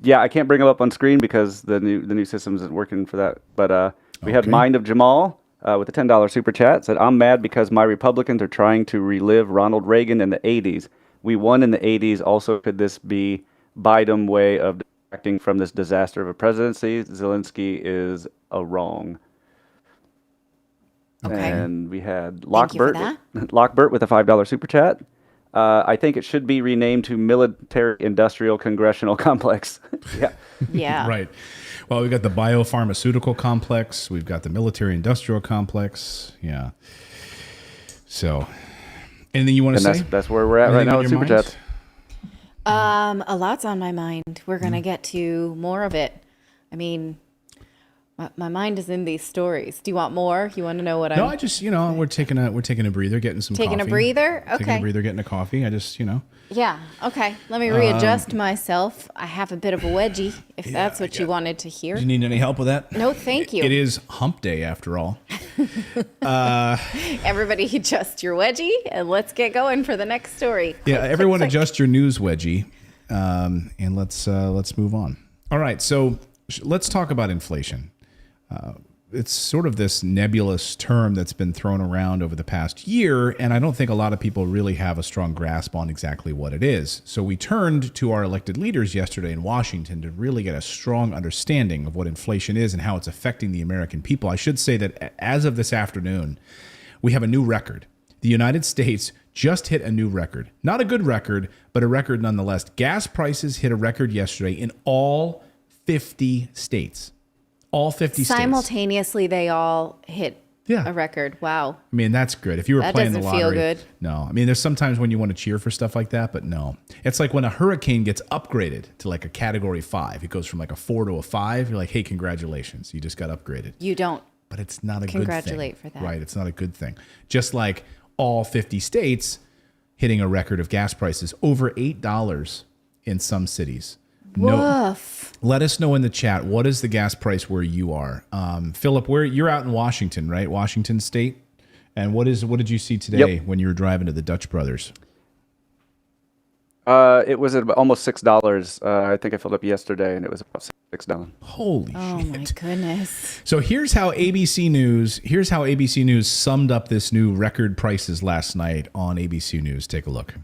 can't bring them up on screen because the new system isn't working for that. But we had Okay. Mind of Jamal with a $10 super chat. Said, I'm mad because my Republicans are trying to relive Ronald Reagan in the 80s. We won in the 80s. Also, could this be Biden way of distracting from this disaster of a presidency? Zelensky is a wrong. Okay. And we had Thank you for Lockbert with a $5 super chat. I think it should be renamed to Military Industrial Congressional Complex. Yeah. Yeah. Right. Well, we've got the biopharmaceutical complex. We've got the military industrial complex. Yeah. So, anything you want to say? That's where we're at right now with Super Chats. A lot's on my mind. We're going to get to more of it. I mean, my mind is in these stories. Do you want more? You want to know what No, I just, we're taking a breather, getting some Taking coffee. a breather? Okay. Taking a breather, getting a coffee. I just, Yeah. Okay. Let me readjust myself. I have a bit of a wedgie, if that's what you wanted to hear. Do you need any help with that? No, thank you. It is hump day after all. Everybody adjust your wedgie and let's get going for the next story. Yeah, Click, everyone click, click. adjust your news wedgie, and let's move on. All right, so let's talk about inflation. It's sort of this nebulous term that's been thrown around over the past year, and I don't think a lot of people really have a strong grasp on exactly what it is. So we turned to our elected leaders yesterday in Washington to really get a strong understanding of what inflation is and how it's affecting the American people. I should say that as of this afternoon, we have a new record. The United States just hit a new record. Not a good record, but a record nonetheless. Gas prices hit a record yesterday in all 50 states. All 50 states. Simultaneously, they all hit a record. Wow. I mean, that's good. If you were That playing the doesn't lottery. feel good. No. I mean, there's sometimes when you want to cheer for stuff like that, but no. It's like when a hurricane gets upgraded to like a category 5. It goes from like a 4 to a 5. You're like, hey, congratulations. You just got upgraded. You don't. But it's not a good thing. Congratulate for that. Right. It's not a good thing. Just like all 50 states hitting a record of gas prices over $8 in some cities. Woof. Let us know in the chat, what is the gas price where you are? Philip, you're out in Washington, right? Washington State. And what did you see today when you were driving to the Dutch Brothers? It was at almost $6. I think I filled up yesterday, and it was about $6. Holy Oh shit. my goodness. So here's how ABC News summed up this new record prices last night on ABC News. Take a look.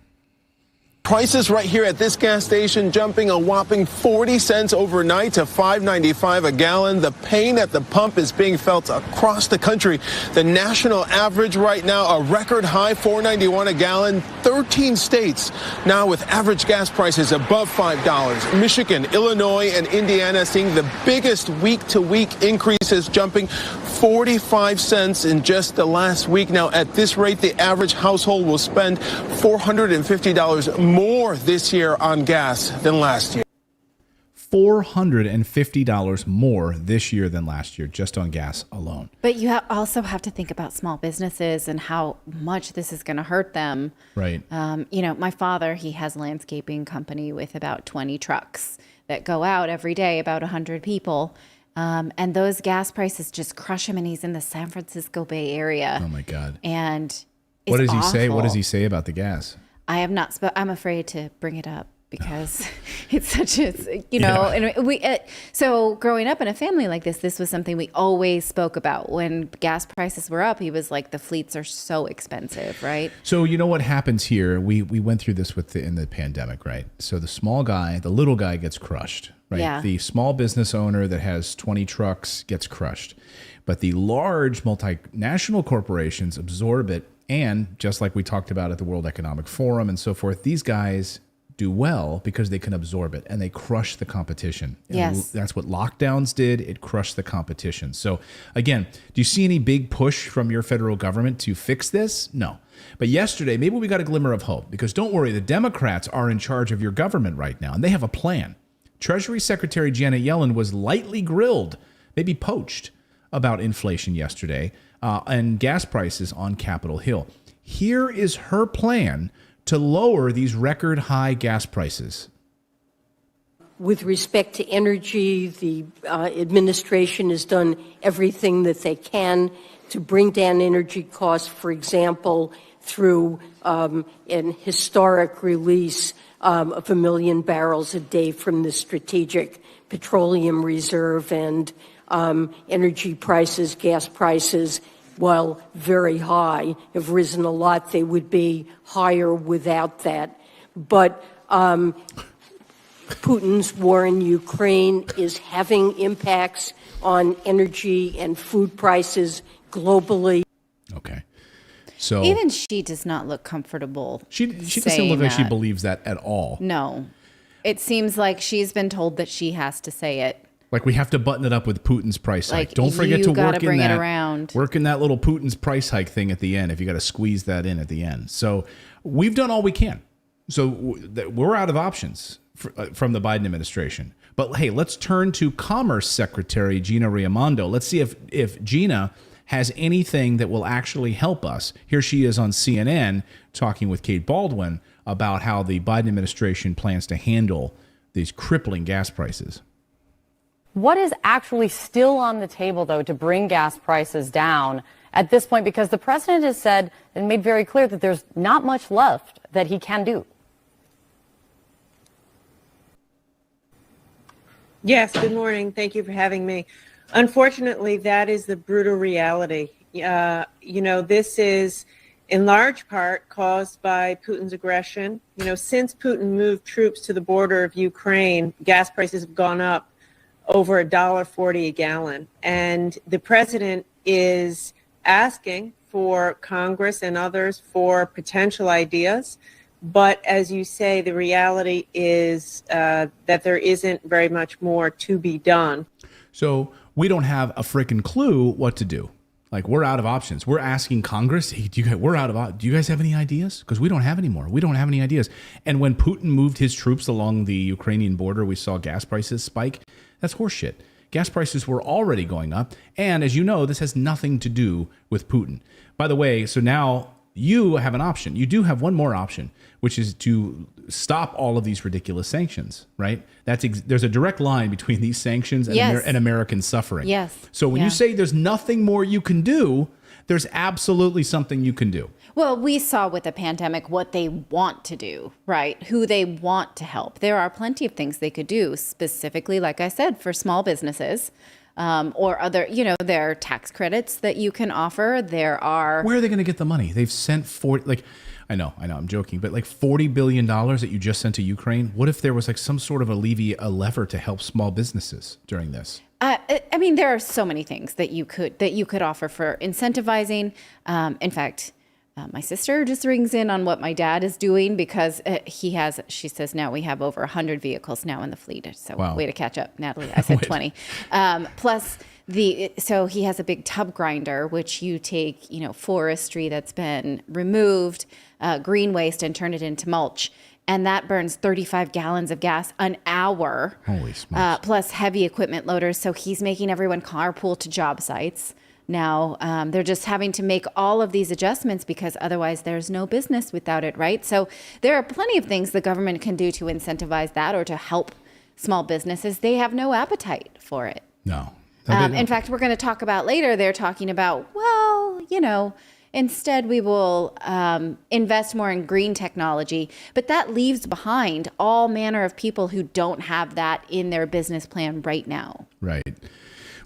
Prices right here at this gas station jumping a whopping 40 cents overnight to $5.95 a gallon. The pain at the pump is being felt across the country. The national average right now, a record high $4.91 a gallon. 13 states now with average gas prices above $5. Michigan, Illinois, and Indiana seeing the biggest week-to-week increases, jumping 45 cents in just the last week. Now, at this rate, the average household will spend $450 more this year on gas than last year. $450 more this year than last year, just on gas alone. But you also have to think about small businesses and how much this is going to hurt them. Right. My father, he has a landscaping company with about 20 trucks that go out every day, about 100 people. And those gas prices just crush him, and he's in the San Francisco Bay Area. Oh my God. And What does he say? awful. What does he say about the gas? I have not, I'm afraid to bring it up because it's such and so growing up in a family like this was something we always spoke about. When gas prices were up, he was like, the fleets are so expensive, right? So you know what happens here? We went through this in the pandemic, right? So the little guy gets crushed, right? Yeah. The small business owner that has 20 trucks gets crushed. But the large multinational corporations absorb it. And just like we talked about at the World Economic Forum and so forth, these guys do well because they can absorb it and they crush the competition. Yes. And that's what lockdowns did. It crushed the competition. So again, do you see any big push from your federal government to fix this? No. But yesterday, maybe we got a glimmer of hope, because don't worry, the Democrats are in charge of your government right now and they have a plan. Treasury Secretary Janet Yellen was lightly grilled, maybe poached, about inflation yesterday and gas prices on Capitol Hill. Here is her plan to lower these record high gas prices. With respect to energy, the administration has done everything that they can to bring down energy costs, for example, through an historic release of 1 million barrels a day from the Strategic Petroleum Reserve, and energy prices, gas prices, while very high, have risen a lot. They would be higher without that. But Putin's war in Ukraine is having impacts on energy and food prices globally. Okay. So even she does not look comfortable. she doesn't saying look like she that. believes that at all. No, it seems like she's been told that she has to say it. Like we have to button it up with Putin's price hike. Like, Don't forget you to gotta work bring in it that around. work in that little Putin's price hike thing at the end. If you got to squeeze that in at the end, so we've done all we can. So we're out of options from the Biden administration. But hey, let's turn to Commerce Secretary Gina Raimondo. Let's see if Gina has anything that will actually help us. Here she is on CNN talking with Kate Baldwin about how the Biden administration plans to handle these crippling gas prices. What is actually still on the table, though, to bring gas prices down at this point? Because the president has said and made very clear that there's not much left that he can do. Yes, good morning. Thank you for having me. Unfortunately, that is the brutal reality. This is in large part caused by Putin's aggression. Since Putin moved troops to the border of Ukraine, gas prices have gone up over $1.40 a gallon. And the president is asking for Congress and others for potential ideas. But as you say, the reality is that there isn't very much more to be done. So we don't have a freaking clue what to do. Like, we're out of options. We're asking Congress, hey, do you guys have any ideas? Because we don't have any more. We don't have any ideas. And when Putin moved his troops along the Ukrainian border, we saw gas prices spike. That's horseshit. Gas prices were already going up. And as you know, this has nothing to do with Putin. By the way, so now you have an option. You do have one more option, which is to stop all of these ridiculous sanctions, right? There's a direct line between these sanctions and, Yes. and American suffering. Yes. So when you say there's nothing more you can do, there's absolutely something you can do. Well, we saw with the pandemic what they want to do, right? Who they want to help. There are plenty of things they could do, specifically, like I said, for small businesses. Or other, there are tax credits that you can offer. There are. Where are they going to get the money? They've sent I know, I'm joking, but like $40 billion that you just sent to Ukraine. What if there was like some sort of a lever to help small businesses during this? There are so many things that you could offer for incentivizing. In fact, my sister just rings in on what my dad is doing because she says now we have over 100 vehicles now in the fleet. So Wow. Way to catch up, Natalie. I said 20. Plus so he has a big tub grinder, which you take, forestry that's been removed, green waste, and turn it into mulch. And that burns 35 gallons of gas an hour. Holy smokes. Plus heavy equipment loaders. So he's making everyone carpool to job sites. Now, they're just having to make all of these adjustments because otherwise there's no business without it, right? So there are plenty of things the government can do to incentivize that or to help small businesses. They have no appetite for it. No. In fact, we're going to talk about later, they're talking about, instead we will invest more in green technology. But that leaves behind all manner of people who don't have that in their business plan right now. Right.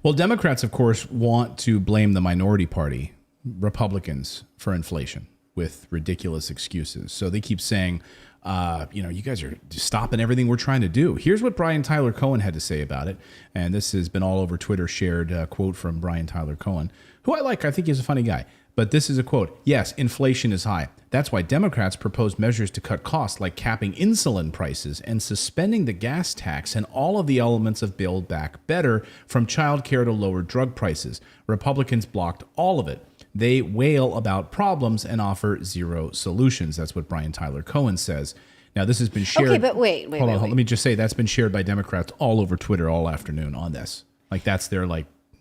Well, Democrats, of course, want to blame the minority party, Republicans, for inflation with ridiculous excuses. So they keep saying, you guys are stopping everything we're trying to do. Here's what Brian Tyler Cohen had to say about it. And this has been all over Twitter, shared quote from Brian Tyler Cohen, who I like. I think he's a funny guy. But this is a quote. Yes, inflation is high. That's why Democrats proposed measures to cut costs like capping insulin prices and suspending the gas tax and all of the elements of Build Back Better, from childcare to lower drug prices. Republicans blocked all of it. They wail about problems and offer zero solutions. That's what Brian Tyler Cohen says. Now, this has been shared. Okay, but wait. Hold on. Let me just say that's been shared by Democrats all over Twitter all afternoon on this. Like, that's their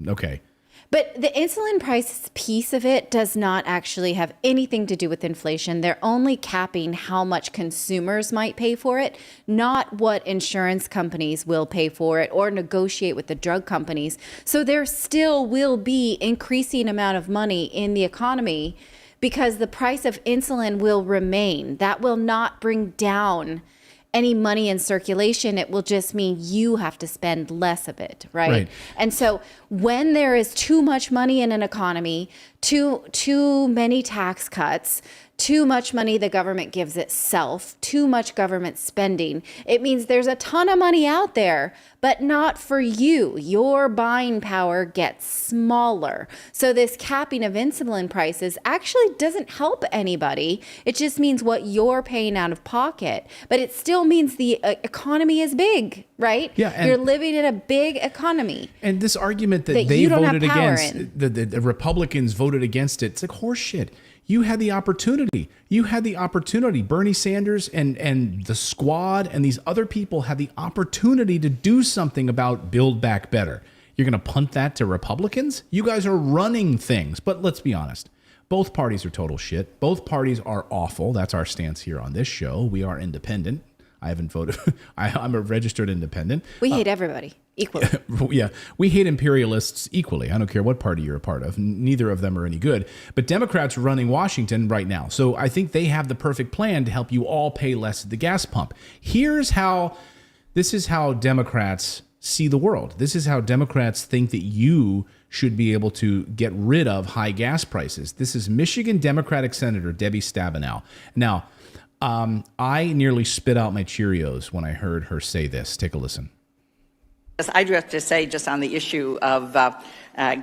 okay. But the insulin price piece of it does not actually have anything to do with inflation. They're only capping how much consumers might pay for it, not what insurance companies will pay for it or negotiate with the drug companies. So there still will be increasing amount of money in the economy because the price of insulin will remain. That will not bring down any money in circulation. It will just mean you have to spend less of it, right? And so when there is too much money in an economy, too many tax cuts, too much money the government gives itself, too much government spending. It means there's a ton of money out there, but not for you. Your buying power gets smaller. So this capping of insulin prices actually doesn't help anybody. It just means what you're paying out of pocket, but it still means the economy is big, right? Yeah, you're living in a big economy. And this argument that that they you don't voted have power against, in. the Republicans voted against it, it's like horseshit. You had the opportunity. You had the opportunity. Bernie Sanders and the squad and these other people had the opportunity to do something about Build Back Better. You're going to punt that to Republicans? You guys are running things. But let's be honest. Both parties are total shit. Both parties are awful. That's our stance here on this show. We are independent. I haven't voted. I'm a registered independent. We hate everybody equally. Yeah, we hate imperialists equally. I don't care what party you're a part of. Neither of them are any good. But Democrats are running Washington right now. So I think they have the perfect plan to help you all pay less at the gas pump. This is how Democrats see the world. This is how Democrats think that you should be able to get rid of high gas prices. This is Michigan Democratic Senator Debbie Stabenow. Now, I nearly spit out my Cheerios when I heard her say this. Take a listen. I do have to say, just on the issue of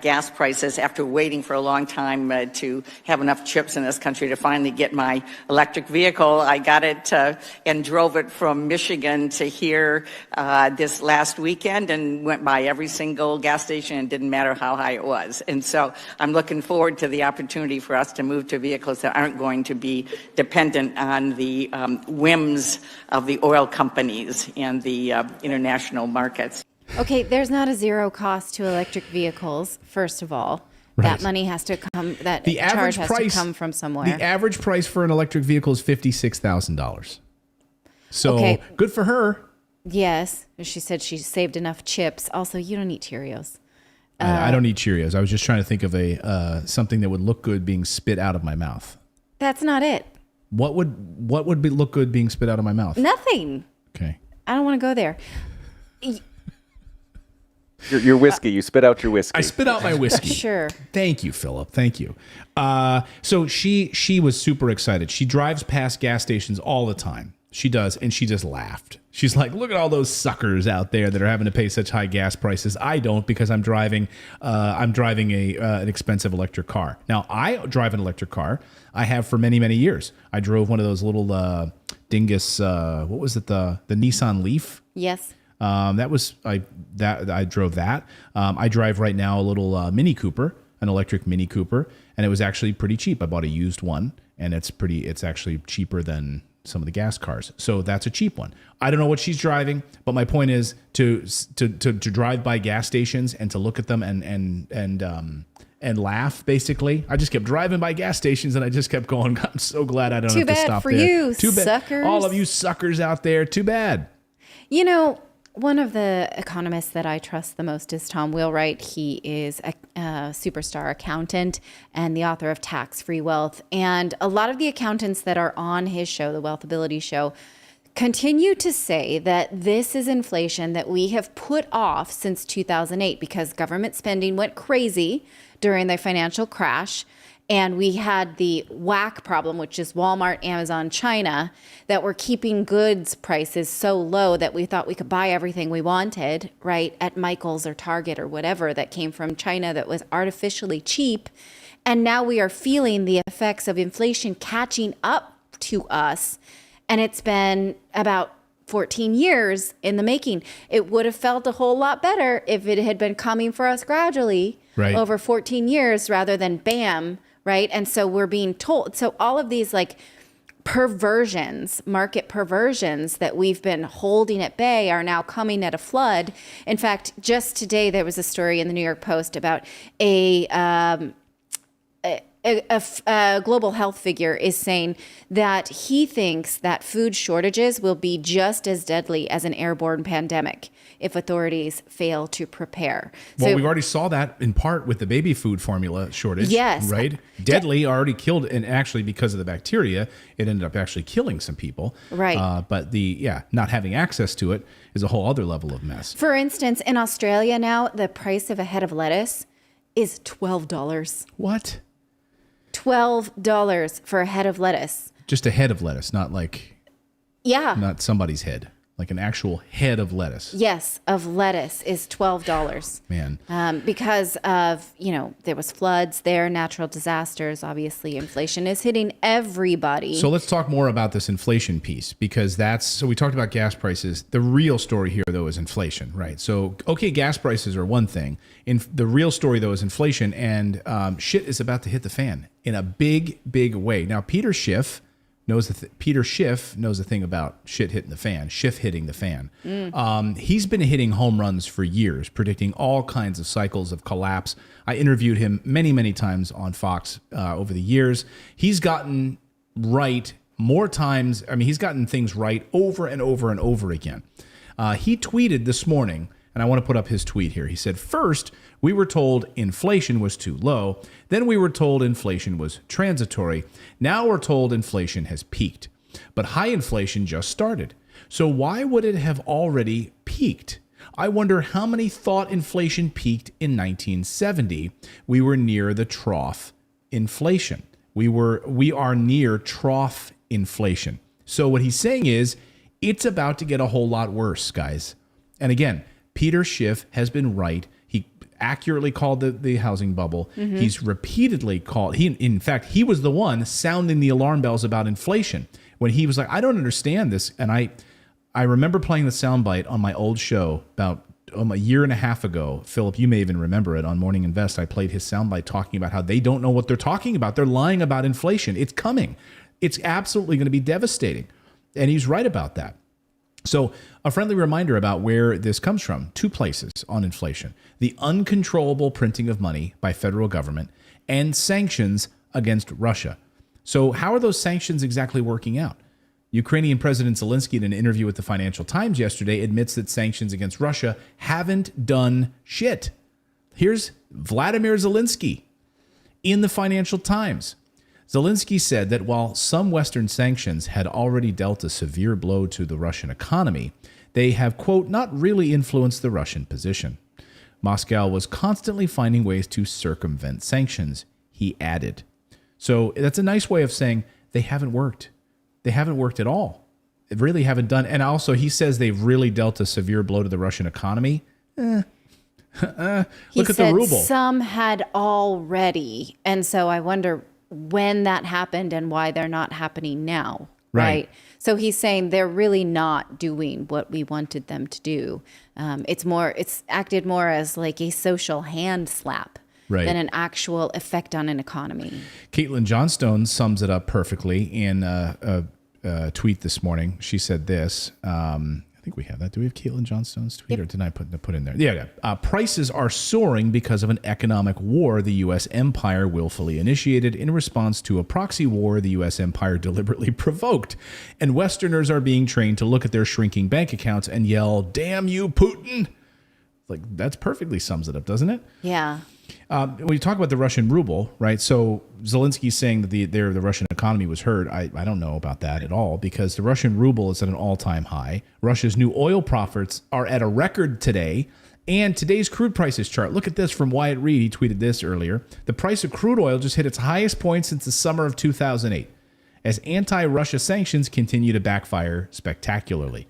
gas prices, after waiting for a long time to have enough chips in this country to finally get my electric vehicle, I got it and drove it from Michigan to here this last weekend and went by every single gas station, and didn't matter how high it was. And so I'm looking forward to the opportunity for us to move to vehicles that aren't going to be dependent on the whims of the oil companies and the international markets. Okay, there's not a zero cost to electric vehicles, first of all. Right. That money has to come, that The charge average has price to come from somewhere. The average price for an electric vehicle is $56,000. So Okay. good for her. Yes, she said she saved enough chips. Also, you don't eat Cheerios. I don't eat Cheerios. I was just trying to think of a something that would look good being spit out of my mouth. That's not it. What would look good being spit out of my mouth? Nothing. Okay. I don't want to go there. Your whiskey. You spit out your whiskey. I spit out my whiskey. Sure. Thank you, Philip. Thank you. So she was super excited. She drives past gas stations all the time. She does, and she just laughed. She's like, "Look at all those suckers out there that are having to pay such high gas prices. I don't, because I'm driving an expensive electric car. Now, I drive an electric car. I have for many, many years. I drove one of those little dingus. What was it? The Nissan Leaf. Yes. I drove that. I drive right now a little Mini Cooper, an electric Mini Cooper, and it was actually pretty cheap. I bought a used one, and it's actually cheaper than some of the gas cars. So that's a cheap one. I don't know what she's driving, but my point is to drive by gas stations and to look at them and laugh, basically. I just kept driving by gas stations and I just kept going, I'm so glad I don't have to stop there. Too bad for you, Too bad. suckers. All of you suckers out there, too bad. You know, one of the economists that I trust the most is Tom Wheelwright. He is a superstar accountant and the author of Tax-Free Wealth. And a lot of the accountants that are on his show, the Wealthability Show, continue to say that this is inflation that we have put off since 2008 because government spending went crazy during the financial crash. And we had the whack problem, which is Walmart, Amazon, China, that were keeping goods prices so low that we thought we could buy everything we wanted, right, at Michael's or Target or whatever that came from China that was artificially cheap. And now we are feeling the effects of inflation catching up to us. And it's been about 14 years in the making. It would have felt a whole lot better if it had been coming for us gradually over 14 years rather than bam. Right. And so we're being told. So all of these like perversions, market perversions that we've been holding at bay are now coming at a flood. In fact, just today, there was a story in the New York Post about a global health figure is saying that he thinks that food shortages will be just as deadly as an airborne pandemic if authorities fail to prepare. Well, so, we already saw that in part with the baby food formula shortage. Yes. Right? Deadly, already killed, and actually because of the bacteria, it ended up actually killing some people. Right. But not having access to it is a whole other level of mess. For instance, in Australia now, the price of a head of lettuce is $12. What? $12 for a head of lettuce. Just a head of lettuce, not Yeah. not somebody's head, like an actual head of lettuce. Yes, of lettuce is $12. Man. Because of, there was floods there, natural disasters. Obviously, inflation is hitting everybody. So let's talk more about this inflation piece, because so we talked about gas prices. The real story here, though, is inflation, right? So, okay, gas prices are one thing. The real story, though, is inflation, and shit is about to hit the fan in a big, big way. Now, Peter Schiff knows the thing about shit hitting the fan, Schiff hitting the fan. He's been hitting home runs for years, predicting all kinds of cycles of collapse. I interviewed him many, many times on Fox over the years. He's gotten right more times. I mean, he's gotten things right over and over and over again. He tweeted this morning, and I want to put up his tweet here. He said, first, we were told inflation was too low. Then we were told inflation was transitory. Now we're told inflation has peaked. But high inflation just started. So why would it have already peaked? I wonder how many thought inflation peaked in 1970. We were near the trough inflation. We are near trough inflation. So what he's saying is it's about to get a whole lot worse, guys. And again, Peter Schiff has been right. He accurately called the housing bubble. Mm-hmm. He's repeatedly called. In fact, he was the one sounding the alarm bells about inflation when he was like, I don't understand this. And I remember playing the soundbite on my old show about a year and a half ago. Philip, you may even remember it on Morning Invest. I played his soundbite talking about how they don't know what they're talking about. They're lying about inflation. It's coming. It's absolutely going to be devastating. And he's right about that. So a friendly reminder about where this comes from. Two places on inflation: the uncontrollable printing of money by federal government and sanctions against Russia. So how are those sanctions exactly working out? Ukrainian President Zelensky, in an interview with the Financial Times yesterday, admits that sanctions against Russia haven't done shit. Here's Vladimir Zelensky in the Financial Times. Zelensky said that while some Western sanctions had already dealt a severe blow to the Russian economy, they have, quote, not really influenced the Russian position. Moscow was constantly finding ways to circumvent sanctions, he added. So that's a nice way of saying they haven't worked. They haven't worked at all. They really haven't done. And also, he says they've really dealt a severe blow to the Russian economy. Look at the ruble. Some had already. And so I wonder when that happened and why they're not happening now. Right. So he's saying they're really not doing what we wanted them to do. It's acted more as like a social hand slap than an actual effect on an economy. Caitlin Johnstone sums it up perfectly in a tweet this morning. She said this. I think we have that. Do we have Caitlin Johnstone's tweet, or did I put in there? Yeah. Prices are soaring because of an economic war the U.S. empire willfully initiated in response to a proxy war the U.S. empire deliberately provoked. And Westerners are being trained to look at their shrinking bank accounts and yell, "Damn you, Putin!" Like, that's perfectly sums it up, doesn't it? Yeah. When you talk about the Russian ruble, right? So Zelensky's saying that the Russian economy was hurt. I don't know about that at all, because the Russian ruble is at an all-time high. Russia's new oil profits are at a record today. And today's crude prices chart. Look at this from Wyatt Reed. He tweeted this earlier. The price of crude oil just hit its highest point since the summer of 2008, as anti-Russia sanctions continue to backfire spectacularly.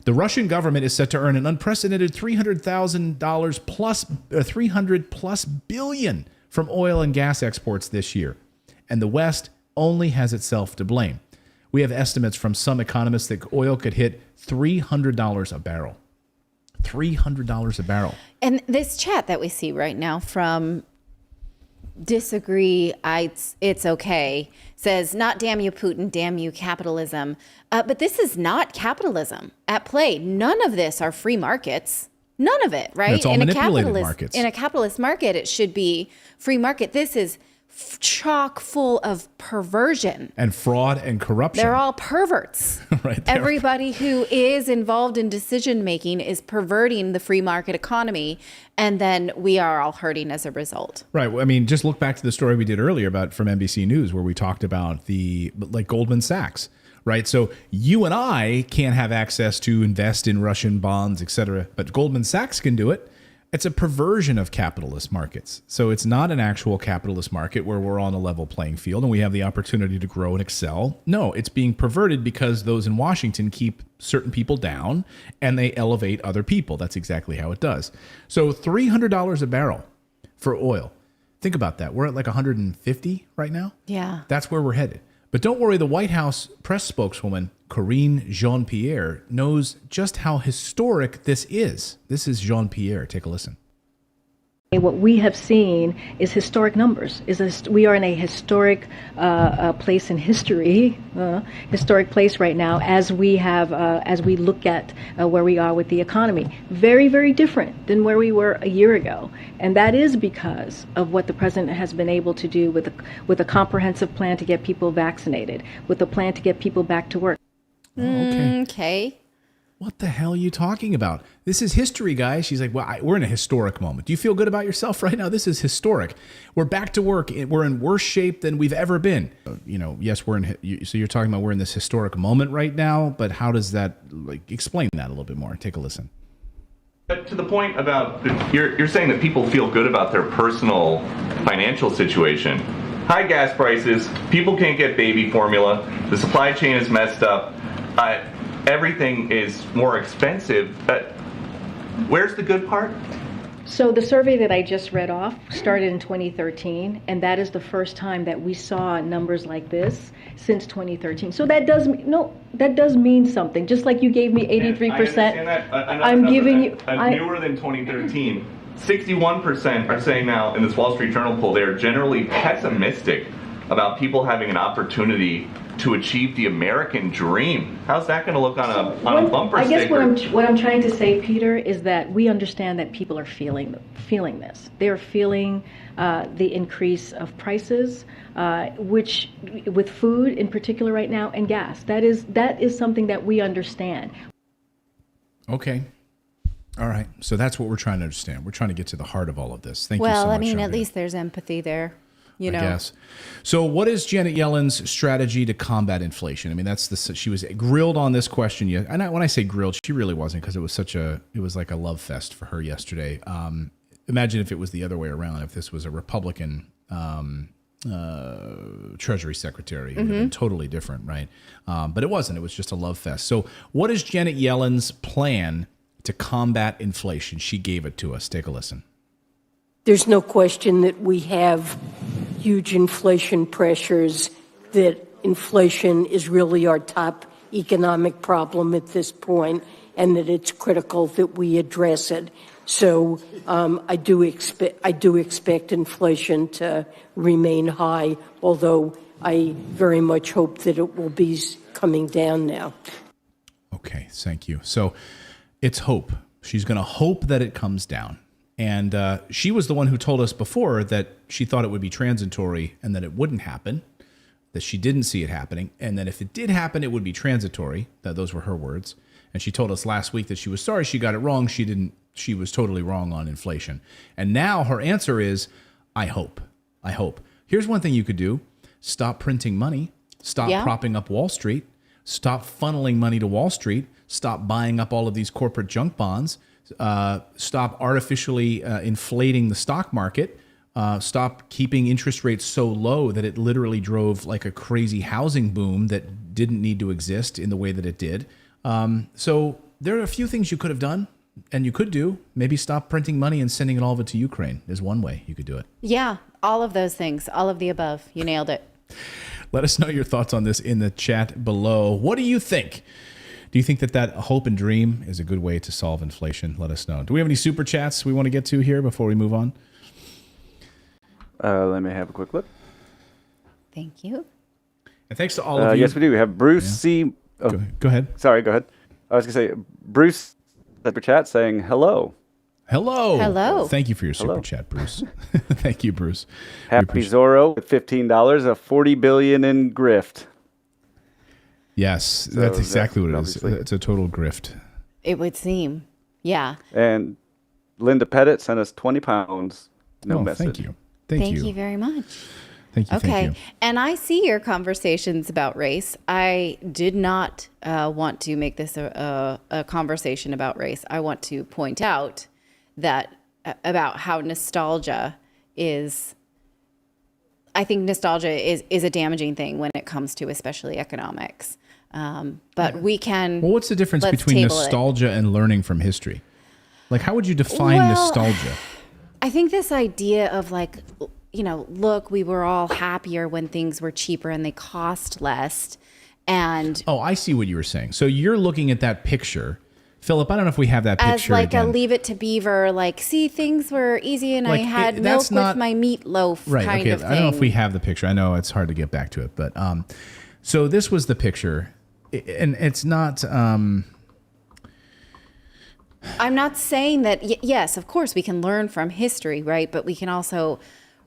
The Russian government is set to earn an unprecedented $300,000 plus, $300+ billion from oil and gas exports this year, and the West only has itself to blame. We have estimates from some economists that oil could hit $300 a barrel. $300 a barrel. And this chat that we see right now from disagree, it's okay, says, not damn you, Putin, damn you, capitalism. But this is not capitalism at play. None of this are free markets. None of it, right? It's all manipulated markets. In a capitalist market, it should be free market. This is chock full of perversion. And fraud and corruption. They're all perverts. Right there. Everybody who is involved in decision making is perverting the free market economy, and then we are all hurting as a result. Right. I mean, just look back to the story we did earlier from NBC News, where we talked about Goldman Sachs. Right. So you and I can't have access to invest in Russian bonds, et cetera, but Goldman Sachs can do it. It's a perversion of capitalist markets. So it's not an actual capitalist market where we're on a level playing field and we have the opportunity to grow and excel. No, it's being perverted because those in Washington keep certain people down and they elevate other people. That's exactly how it does. So $300 a barrel for oil. Think about that. We're at like 150 right now. Yeah. That's where we're headed. But don't worry, the White House press spokeswoman, Karine Jean-Pierre, knows just how historic this is. This is Jean-Pierre. Take a listen. What we have seen is historic numbers. We are in a historic place in history, historic place right now as we look at where we are with the economy. Very, very different than where we were a year ago, and that is because of what the president has been able to do with a comprehensive plan to get people vaccinated, with a plan to get people back to work. Okay. What the hell are you talking about? This is history, guys. She's like, well, we're in a historic moment. Do you feel good about yourself right now? This is historic. We're back to work. We're in worse shape than we've ever been. Yes, so you're talking about we're in this historic moment right now, but how does that, explain that a little bit more? Take a listen. But to the point about, you're saying that people feel good about their personal financial situation. High gas prices, people can't get baby formula, the supply chain is messed up, everything is more expensive. Where's the good part? So the survey that I just read off started in 2013, and that is the first time that we saw numbers like this since 2013. So that does mean something. Just like you gave me 83%. I understand that. I'm giving you newer than 2013. 61% are saying now in this Wall Street Journal poll they're generally pessimistic about people having an opportunity to achieve the American dream. How's that going to look on a bumper sticker? I guess what I'm trying to say, Peter, is that we understand that people are feeling this. They are feeling the increase of prices, which with food in particular right now and gas. That is something that we understand. Okay. All right. So that's what we're trying to understand. We're trying to get to the heart of all of this. Thank you so much. Well, I mean, Sandra. at least there's empathy there. I guess. So what is Janet Yellen's strategy to combat inflation? I mean, she was grilled on this question. And when I say grilled, she really wasn't, because it was like a love fest for her yesterday. Imagine if it was the other way around, if this was a Republican Treasury Secretary. It would have been totally different, right? But it wasn't. It was just a love fest. So what is Janet Yellen's plan to combat inflation? She gave it to us. Take a listen. There's no question that we have huge inflation pressures, that inflation is really our top economic problem at this point, and that it's critical that we address it. So I do expect inflation to remain high, although I very much hope that it will be coming down now. Okay, thank you. So it's hope. She's going to hope that it comes down. And she was the one who told us before that she thought it would be transitory and that it wouldn't happen, that she didn't see it happening, and that if it did happen, it would be transitory. Those were her words. And she told us last week that she was sorry she got it wrong. She was totally wrong on inflation. And now her answer is, I hope. Here's one thing you could do. Stop printing money. Stop propping up Wall Street. Stop funneling money to Wall Street. Stop buying up all of these corporate junk bonds. Stop artificially inflating the stock market. Stop keeping interest rates so low that it literally drove like a crazy housing boom that didn't need to exist in the way that it did. So there are a few things you could have done and you could do. Maybe stop printing money and sending it all of it to Ukraine is one way you could do it. Yeah, all of those things, all of the above. You nailed it. Let us know your thoughts on this in the chat below. What do you think? Do you think that hope and dream is a good way to solve inflation? Let us know. Do we have any super chats we want to get to here before we move on? Let me have a quick look. Thank you. And thanks to all of you. Yes, we do. We have Bruce C. Oh, go ahead. Sorry, go ahead. I was going to say, Bruce super chat saying hello. Hello. Thank you for your super chat, Bruce. Thank you, Bruce. Happy Zorro with $15, a $40 billion in grift. Yes, So that's exactly what it is. obviously- It's a total grift. It would seem. Yeah. And Linda Pettit sent us 20 pounds. No message. Thank you. Thank you very much. Thank you. Okay. Thank you. And I see your conversations about race. I did not want to make this a conversation about race. I want to point out that about how nostalgia is. I think nostalgia is a damaging thing when it comes to especially economics. But we can. Well, what's the difference between nostalgia and learning from history? Like, how would you define nostalgia? I think this idea of like, look, we were all happier when things were cheaper and they cost less. And I see what you were saying. So you're looking at that picture. Philip, I don't know if we have that picture as like again. a Leave It to Beaver, like, see, things were easy and I had milk with my meatloaf kind of thing. I don't know if we have the picture. I know it's hard to get back to it, but so this was the picture, and it's not. I'm not saying that. Yes, of course, we can learn from history, right? But we can also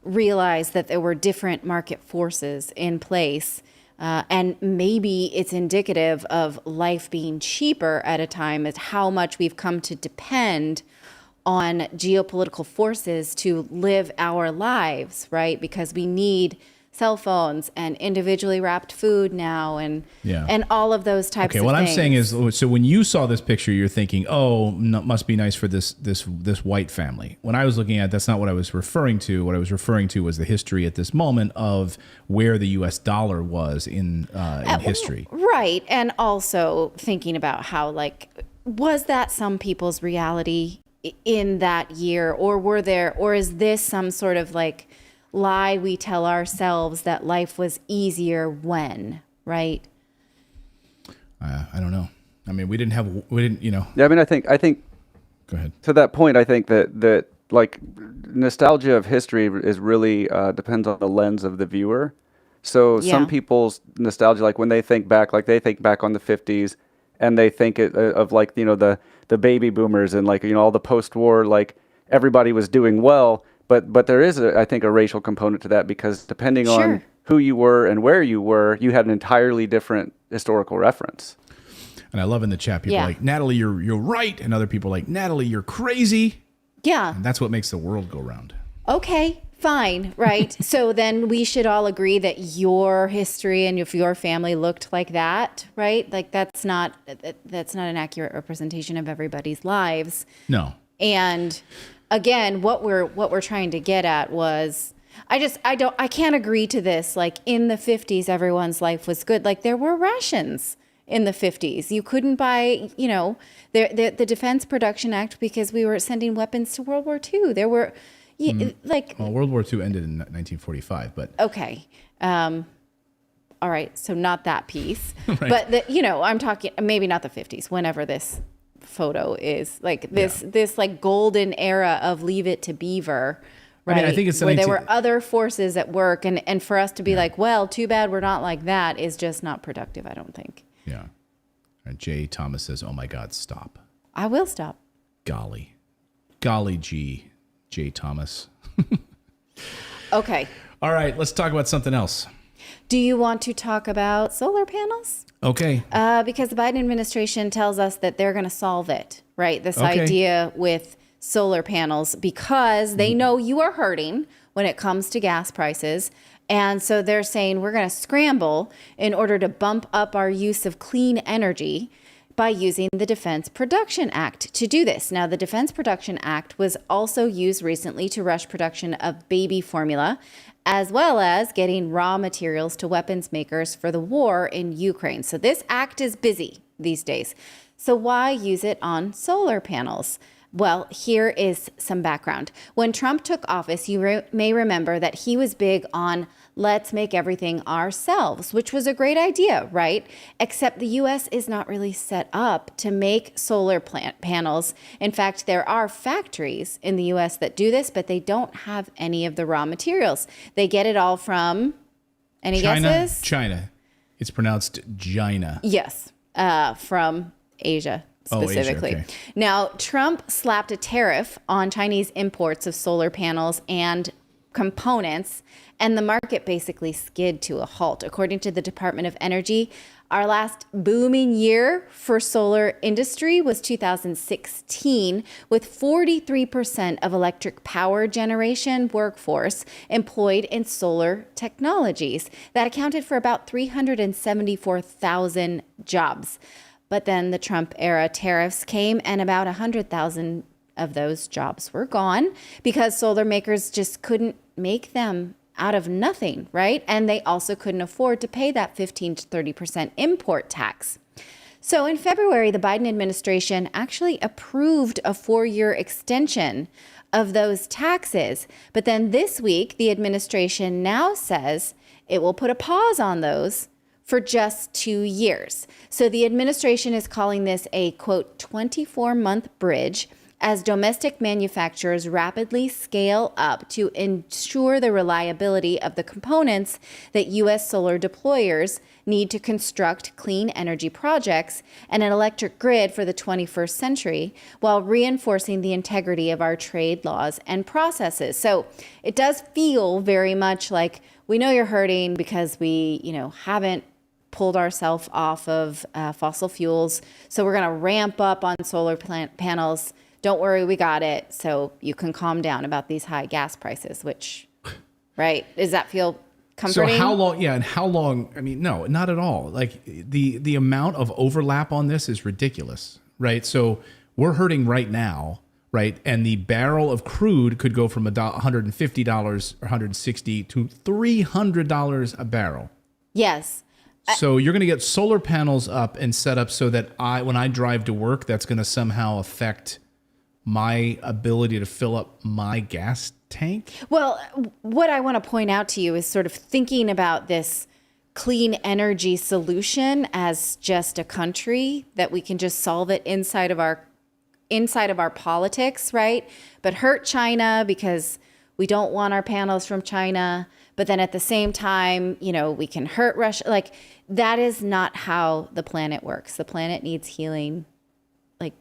realize that there were different market forces in place. And maybe it's indicative of life being cheaper at a time as how much we've come to depend on geopolitical forces to live our lives, right? Because we need cell phones and individually wrapped food now and all of those types of things. Okay, what I'm saying is, so when you saw this picture, you're thinking, must be nice for this white family. When I was looking at it, that's not what I was referring to. What I was referring to was the history at this moment of where the U.S. dollar was in history. Right, and also thinking about how, like, was that some people's reality in that year, or is this some sort of like lie we tell ourselves that life was easier when, right? I don't know. I mean, we didn't. Yeah, I mean, I think. Go ahead. To that point, I think that like nostalgia of history is really depends on the lens of the viewer. So some people's nostalgia, like when they think back, like they think back on the 50s, and they think of like the baby boomers and like all the post-war, like everybody was doing well. But there is, I think, a racial component to that because depending on who you were and where you were, you had an entirely different historical reference. And I love in the chat people like, Natalie, you're right. And other people like, Natalie, you're crazy. Yeah. And that's what makes the world go round. Okay, fine, right? So then we should all agree that your history and if your family looked like that, right? Like that's not an accurate representation of everybody's lives. No. And again, what we're trying to get at was, I can't agree to this. Like in the 50s, everyone's life was good. Like there were rations in the 50s. You couldn't buy, the Defense Production Act because we were sending weapons to World War II. There were World War II ended in 1945, but okay. All right. So not that piece, right. But I'm talking maybe not the 50s, whenever this photo is like this like golden era of Leave It to Beaver, right? I mean, I think it's where there were other forces at work, and for us to be like, well, too bad we're not like that is just not productive, I don't think. Yeah. And Jay Thomas says, "Oh my God, stop." I will stop. Golly, gee, Jay Thomas. Okay. All right, let's talk about something else. Do you want to talk about solar panels? Okay. Because the Biden administration tells us that they're going to solve it, right? This idea with solar panels, because they know you are hurting when it comes to gas prices. And so they're saying we're going to scramble in order to bump up our use of clean energy by using the Defense Production Act to do this. Now, the Defense Production Act was also used recently to rush production of baby formula, as well as getting raw materials to weapons makers for the war in Ukraine. So this act is busy these days. So why use it on solar panels? Well, here is some background. When Trump took office, you may remember that he was big on let's make everything ourselves, which was a great idea, right? Except the U.S. is not really set up to make solar panels. In fact, there are factories in the U.S. that do this, but they don't have any of the raw materials. They get it all from, any guesses? China. It's pronounced Gina. Yes, from Asia. Specifically. Asia, okay. Now, Trump slapped a tariff on Chinese imports of solar panels and components, and the market basically skid to a halt. According to the Department of Energy, our last booming year for solar industry was 2016, with 43% of electric power generation workforce employed in solar technologies. That accounted for about 374,000 jobs. But then the Trump era tariffs came and about 100,000 of those jobs were gone because solar makers just couldn't make them out of nothing, right? And they also couldn't afford to pay that 15 to 30% import tax. So in February, the Biden administration actually approved a 4-year extension of those taxes. But then this week, the administration now says it will put a pause on those for just 2 years. So the administration is calling this a, quote, 24-month bridge as domestic manufacturers rapidly scale up to ensure the reliability of the components that U.S. solar deployers need to construct clean energy projects and an electric grid for the 21st century, while reinforcing the integrity of our trade laws and processes. So it does feel very much like we know you're hurting because we, haven't pulled ourselves off of fossil fuels. So we're going to ramp up on solar panels. Don't worry, we got it. So you can calm down about these high gas prices, which, right? Does that feel comforting? So how long? Yeah, and how long? I mean, no, not at all. Like the amount of overlap on this is ridiculous, right? So we're hurting right now, right? And the barrel of crude could go from $150 or $160 to $300 a barrel. Yes. So you're going to get solar panels up and set up so that when I drive to work, that's going to somehow affect my ability to fill up my gas tank? Well, what I want to point out to you is sort of thinking about this clean energy solution as just a country that we can just solve it inside of our politics, right? But hurt China because we don't want our panels from China. But then at the same time, we can hurt Russia. Like, that is not how the planet works. The planet needs healing, like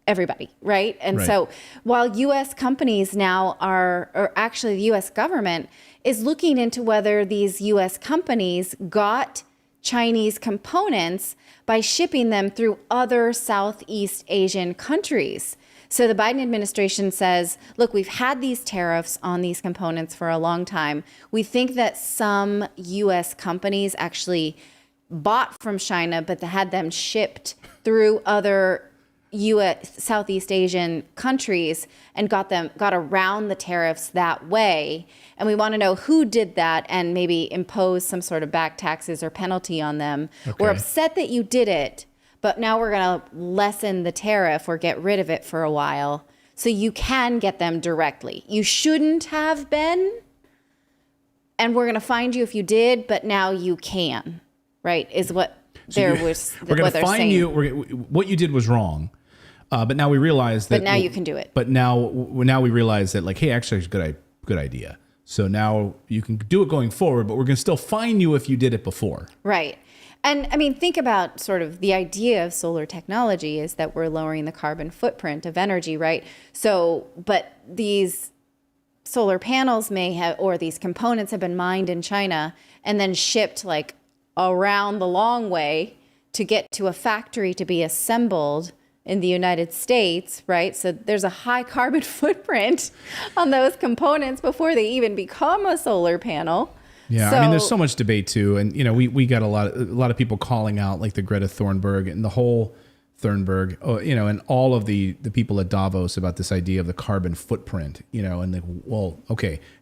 everybody, right? And so while U.S. companies now or actually the U.S. government is looking into whether these U.S. companies got Chinese components by shipping them through other Southeast Asian countries. So the Biden administration says, look, we've had these tariffs on these components for a long time. We think that some U.S. companies actually bought from China, but they had them shipped through other U.S. Southeast Asian countries and got around the tariffs that way. And we want to know who did that and maybe impose some sort of back taxes or penalty on them. Okay. We're upset that you did it, but now we're going to lessen the tariff or get rid of it for a while so you can get them directly. You shouldn't have been, and we're going to find you if you did, but now you can, right, is what we're going to find you. What you did was wrong, but now we realize that. But now you can do it. But now we realize that, like, hey, actually, it's a good idea. So now you can do it going forward, but we're going to still fine you if you did it before. Right. And I mean, think about sort of the idea of solar technology is that we're lowering the carbon footprint of energy, right? So, but these solar panels may have, or these components have been mined in China and then shipped like around the long way to get to a factory to be assembled in the United States, right? So there's a high carbon footprint on those components before they even become a solar panel. Yeah, I mean, there's so much debate too, and we got a lot of people calling out like the Greta Thunberg and the whole Thunberg, and all of the people at Davos about this idea of the carbon footprint, and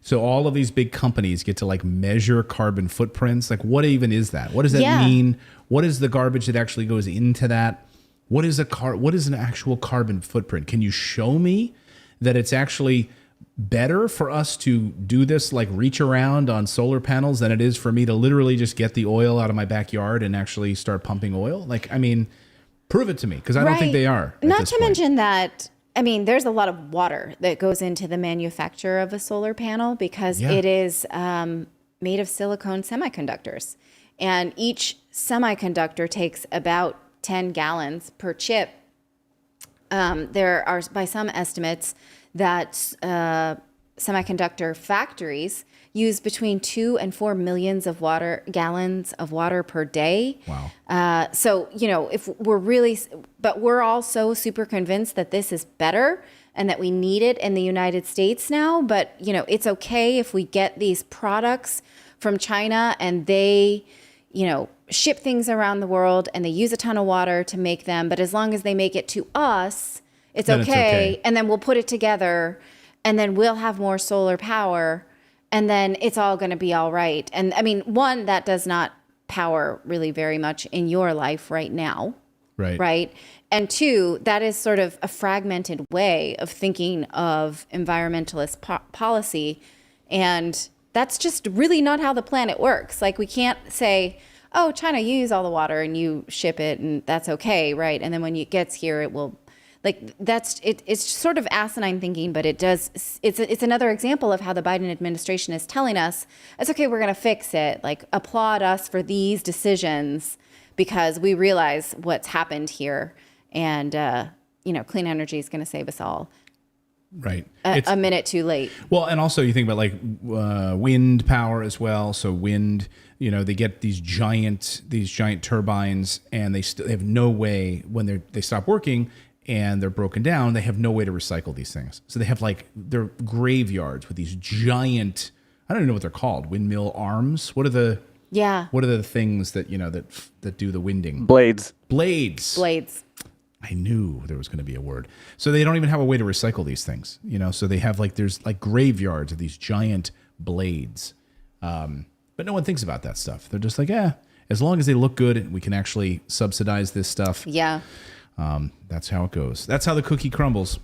so all of these big companies get to like measure carbon footprints. Like, what even is that? What does that mean? What is the garbage that actually goes into that? What is an actual carbon footprint? Can you show me that it's actually better for us to do this, like reach around on solar panels, than it is for me to literally just get the oil out of my backyard and actually start pumping oil? Like, I mean, prove it to me, because I don't think they are. Not to mention that, I mean, there's a lot of water that goes into the manufacture of a solar panel because it is made of silicone semiconductors. And each semiconductor takes about 10 gallons per chip. There are, by some estimates, that semiconductor factories use between 2 and 4 million gallons of water per day. Wow. So, if but we're all so super convinced that this is better and that we need it in the United States now. But, it's okay if we get these products from China and they, ship things around the world and they use a ton of water to make them. But as long as they make it to us, it's Then okay, it's okay. and then we'll put it together, and then we'll have more solar power, and then it's all going to be all right. And I mean, one, that does not power really very much in your life right now. Right. And two, that is sort of a fragmented way of thinking of environmentalist policy. And that's just really not how the planet works. Like, we can't say, oh, China, you use all the water and you ship it and that's okay, right? And then when it gets here, it will, like, it's sort of asinine thinking, but it's another example of how the Biden administration is telling us, it's okay, we're going to fix it. Like, applaud us for these decisions because we realize what's happened here. And, clean energy is going to save us all. Right. A minute too late. Well, and also you think about like wind power as well. So wind, they get these giant turbines, and they have no way, when they stop working and they're broken down, they have no way to recycle these things. So they have they're graveyards with these giant, I don't even know what they're called, windmill arms. What are the things that that do the winding? Blades. I knew there was going to be a word. So they don't even have a way to recycle these things, So they have there's graveyards of these giant blades, but no one thinks about that stuff. They're just like, as long as they look good, we can actually subsidize this stuff. Yeah. That's how it goes. That's how the cookie crumbles.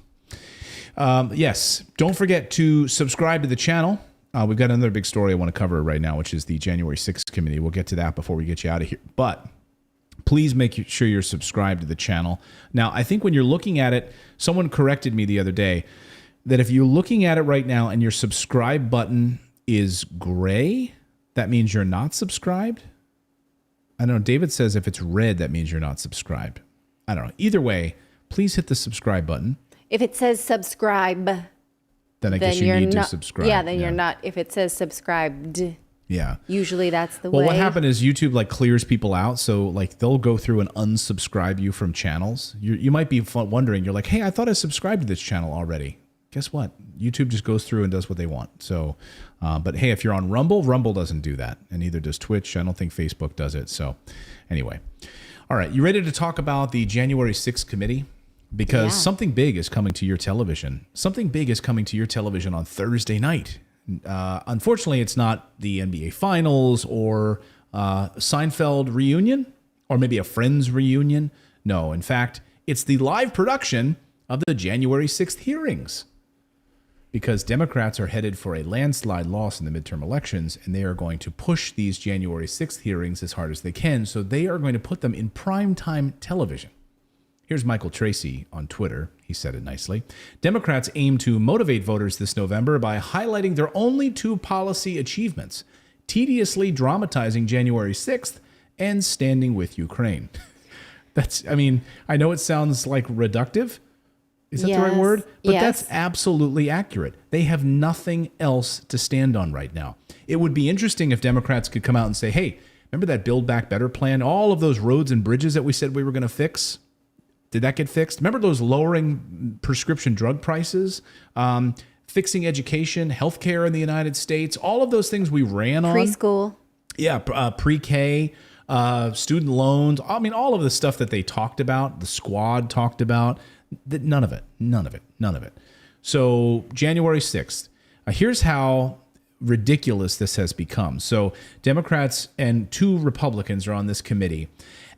Yes. Don't forget to subscribe to the channel. We've got another big story I want to cover right now, which is the January 6th committee. We'll get to that before we get you out of here. But please make sure you're subscribed to the channel. Now, I think when you're looking at it, someone corrected me the other day that if you're looking at it right now and your subscribe button is gray, that means you're not subscribed. I don't know. David says if it's red, that means you're not subscribed. I don't know. Either way, please hit the subscribe button. If it says subscribe, then I guess you need to subscribe. Yeah, then you're not. If it says subscribed, yeah. Usually that's the way. Well, what happened is YouTube clears people out, so they'll go through and unsubscribe you from channels. You might be wondering, you're like, hey, I thought I subscribed to this channel already. Guess what? YouTube just goes through and does what they want. So, but hey, if you're on Rumble doesn't do that, and neither does Twitch. I don't think Facebook does it. So, anyway, all right, you ready to talk about the January 6th committee? Because something big is coming to your television. Something big is coming to your television on Thursday night. Unfortunately, it's not the NBA Finals or Seinfeld reunion or maybe a Friends reunion. No, in fact, it's the live production of the January 6th hearings, because Democrats are headed for a landslide loss in the midterm elections, and they are going to push these January 6th hearings as hard as they can. So they are going to put them in primetime television. Here's Michael Tracy on Twitter. He said it nicely. Democrats aim to motivate voters this November by highlighting their only two policy achievements: tediously dramatizing January 6th and standing with Ukraine. I know it sounds like reductive. Is that the right word? But that's absolutely accurate. They have nothing else to stand on right now. It would be interesting if Democrats could come out and say, hey, remember that Build Back Better plan? All of those roads and bridges that we said we were going to fix? Did that get fixed? Remember those lowering prescription drug prices, fixing education, healthcare in the United States, all of those things we ran on. Preschool. Yeah, pre-K, student loans. I mean, all of the stuff that they talked about, the squad talked about, none of it. So January 6th, here's how ridiculous this has become. So Democrats and two Republicans are on this committee,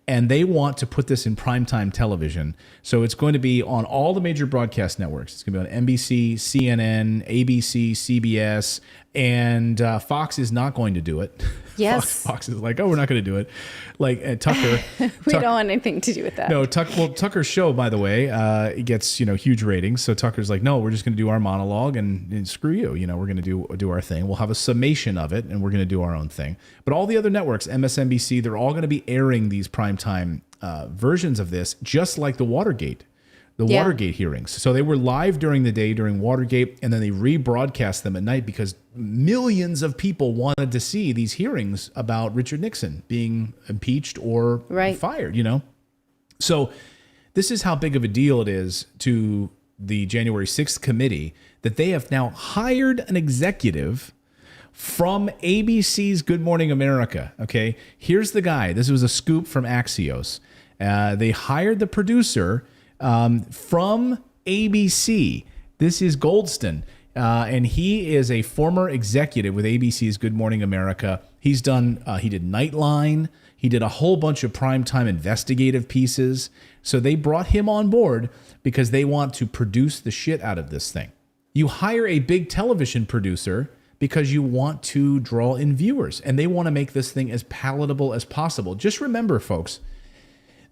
and they want to put this in primetime television. So it's going to be on all the major broadcast networks. It's going to be on NBC, CNN, ABC, CBS, and Fox is not going to do it. Yes. Fox is like, oh, we're not going to do it. Tucker. We don't want anything to do with that. No, Tucker's show, by the way, it gets huge ratings. So Tucker's like, no, we're just going to do our monologue and screw you. We're going to do our thing. We'll have a summation of it, and we're going to do our own thing. But all the other networks, MSNBC, they're all going to be airing these primetime versions of this, just like the Watergate hearings. So they were live during the day during Watergate, and then they rebroadcast them at night because millions of people wanted to see these hearings about Richard Nixon being impeached or fired, So this is how big of a deal it is to the January 6th committee that they have now hired an executive from ABC's Good Morning America. Okay, here's the guy. This was a scoop from Axios. They hired the producer from ABC. This is Goldston. And he is a former executive with ABC's Good Morning America. He's done, he did Nightline. He did a whole bunch of primetime investigative pieces. So they brought him on board because they want to produce the shit out of this thing. You hire a big television producer because you want to draw in viewers and they want to make this thing as palatable as possible. Just remember, folks,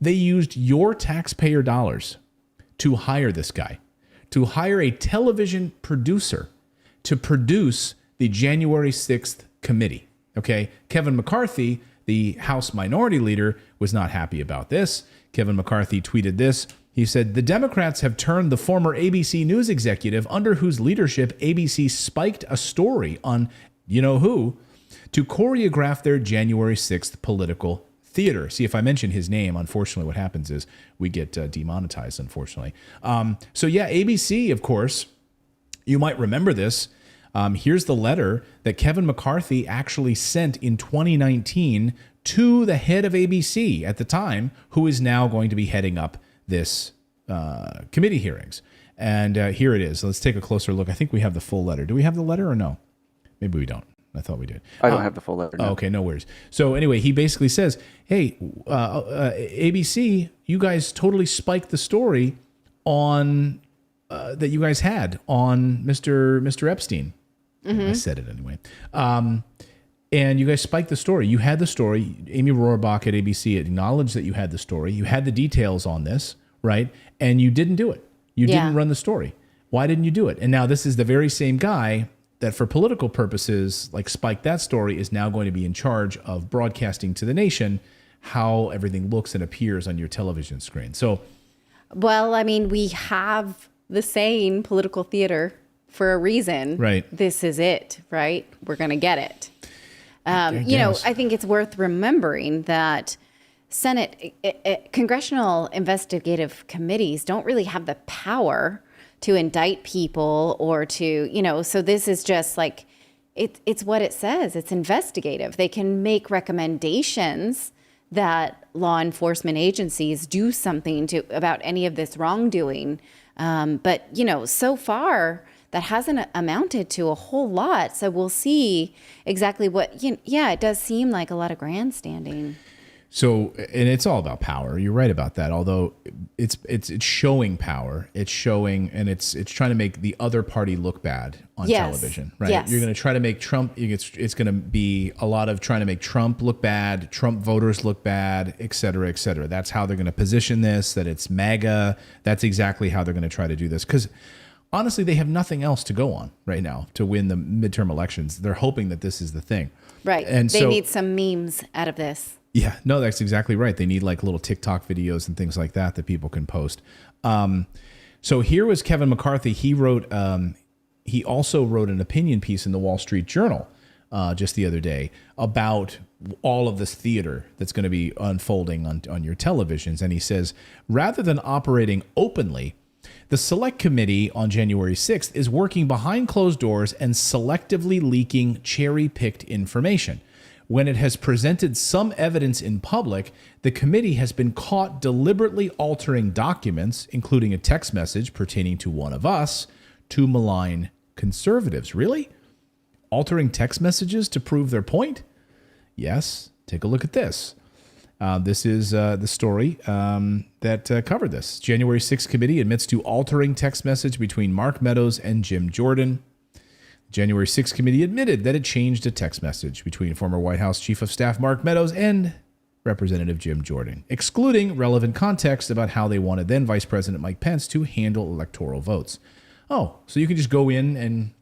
they used your taxpayer dollars to hire this guy, to hire a television producer to produce the January 6th committee. Okay. Kevin McCarthy, the House Minority Leader, was not happy about this. Kevin McCarthy tweeted this. He said, the Democrats have turned the former ABC News executive under whose leadership ABC spiked a story on you-know-who to choreograph their January 6th political theater. See, if I mention his name, unfortunately, what happens is we get demonetized, unfortunately. So yeah, ABC, of course, you might remember this. Here's the letter that Kevin McCarthy actually sent in 2019 to the head of ABC at the time, who is now going to be heading up this committee hearings. And here it is. Let's take a closer look. I think we have the full letter. Do we have the letter or no? Maybe we don't. I thought we did. I don't have the full letter. No. Okay, no worries. So anyway, he basically says, hey, ABC, you guys totally spiked the story on that you guys had on Mr. Epstein. Mm-hmm. I said it anyway. And you guys spiked the story. You had the story. Amy Rohrbach at ABC acknowledged that you had the story. You had the details on this, right? And you didn't do it. You didn't run the story. Why didn't you do it? And now this is the very same guy that for political purposes, like spiked that story, is now going to be in charge of broadcasting to the nation how everything looks and appears on your television screen. So, well, I mean, we have the saying political theater for a reason. Right. This is it, right? We're going to get it. I think it's worth remembering that Senate, congressional investigative committees don't really have the power to indict people or to, so this is just like, it's what it says. It's investigative. They can make recommendations that law enforcement agencies do something about any of this wrongdoing. But so far, that hasn't amounted to a whole lot. So we'll see exactly what, it does seem like a lot of grandstanding. So, and it's all about power. You're right about that. Although it's showing power, it's showing, and it's trying to make the other party look bad on television, right? Yes. You're going to try to make Trump. It's going to be a lot of trying to make Trump look bad, Trump voters look bad, et cetera, et cetera. That's how they're going to position this. That it's MAGA. That's exactly how they're going to try to do this. Because honestly, they have nothing else to go on right now to win the midterm elections. They're hoping that this is the thing, right? And they need some memes out of this. Yeah, no, that's exactly right. They need like little TikTok videos and things like that people can post. So here was Kevin McCarthy. He also wrote an opinion piece in the Wall Street Journal just the other day about all of this theater that's going to be unfolding on your televisions. And he says, rather than operating openly, the Select Committee on January 6th is working behind closed doors and selectively leaking cherry-picked information. When it has presented some evidence in public, the committee has been caught deliberately altering documents, including a text message pertaining to one of us, to malign conservatives. Really? Altering text messages to prove their point? Yes. Take a look at this. This is the story that covered this. January 6th committee admits to altering text message between Mark Meadows and Jim Jordan. January 6th committee admitted that it changed a text message between former White House Chief of Staff Mark Meadows and Representative Jim Jordan, excluding relevant context about how they wanted then Vice President Mike Pence to handle electoral votes. Oh, so you can just go in and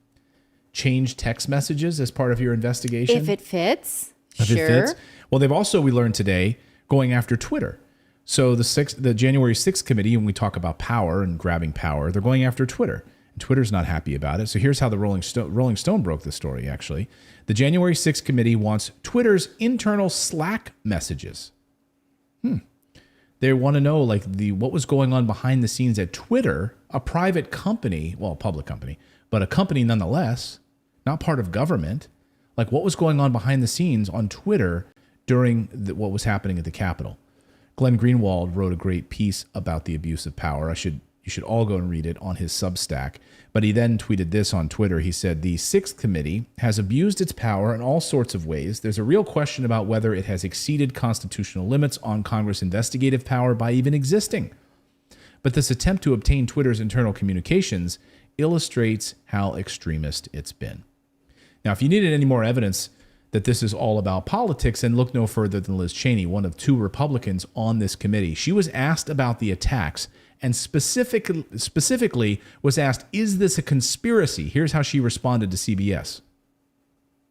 change text messages as part of your investigation? If it fits, If sure. it fits. Well, they've also, we learned today, going after Twitter. So the January 6th committee, when we talk about power and grabbing power, they're going after Twitter. Twitter's not happy about it. So here's how the Rolling Stone broke the story, actually. The January 6th committee wants Twitter's internal Slack messages. They want to know what was going on behind the scenes at Twitter, a private company, well, a public company, but a company nonetheless, not part of government. Like what was going on behind the scenes on Twitter during what was happening at the Capitol. Glenn Greenwald wrote a great piece about the abuse of power. I should You should all go and read it on his Substack. But he then tweeted this on Twitter. He said, the Sixth Committee has abused its power in all sorts of ways. There's a real question about whether it has exceeded constitutional limits on Congress' investigative power by even existing. But this attempt to obtain Twitter's internal communications illustrates how extremist it's been. Now, if you needed any more evidence that this is all about politics, then look no further than Liz Cheney, one of 2 Republicans on this committee. She was asked about the attacks and specifically was asked, is this a conspiracy? Here's how she responded to CBS.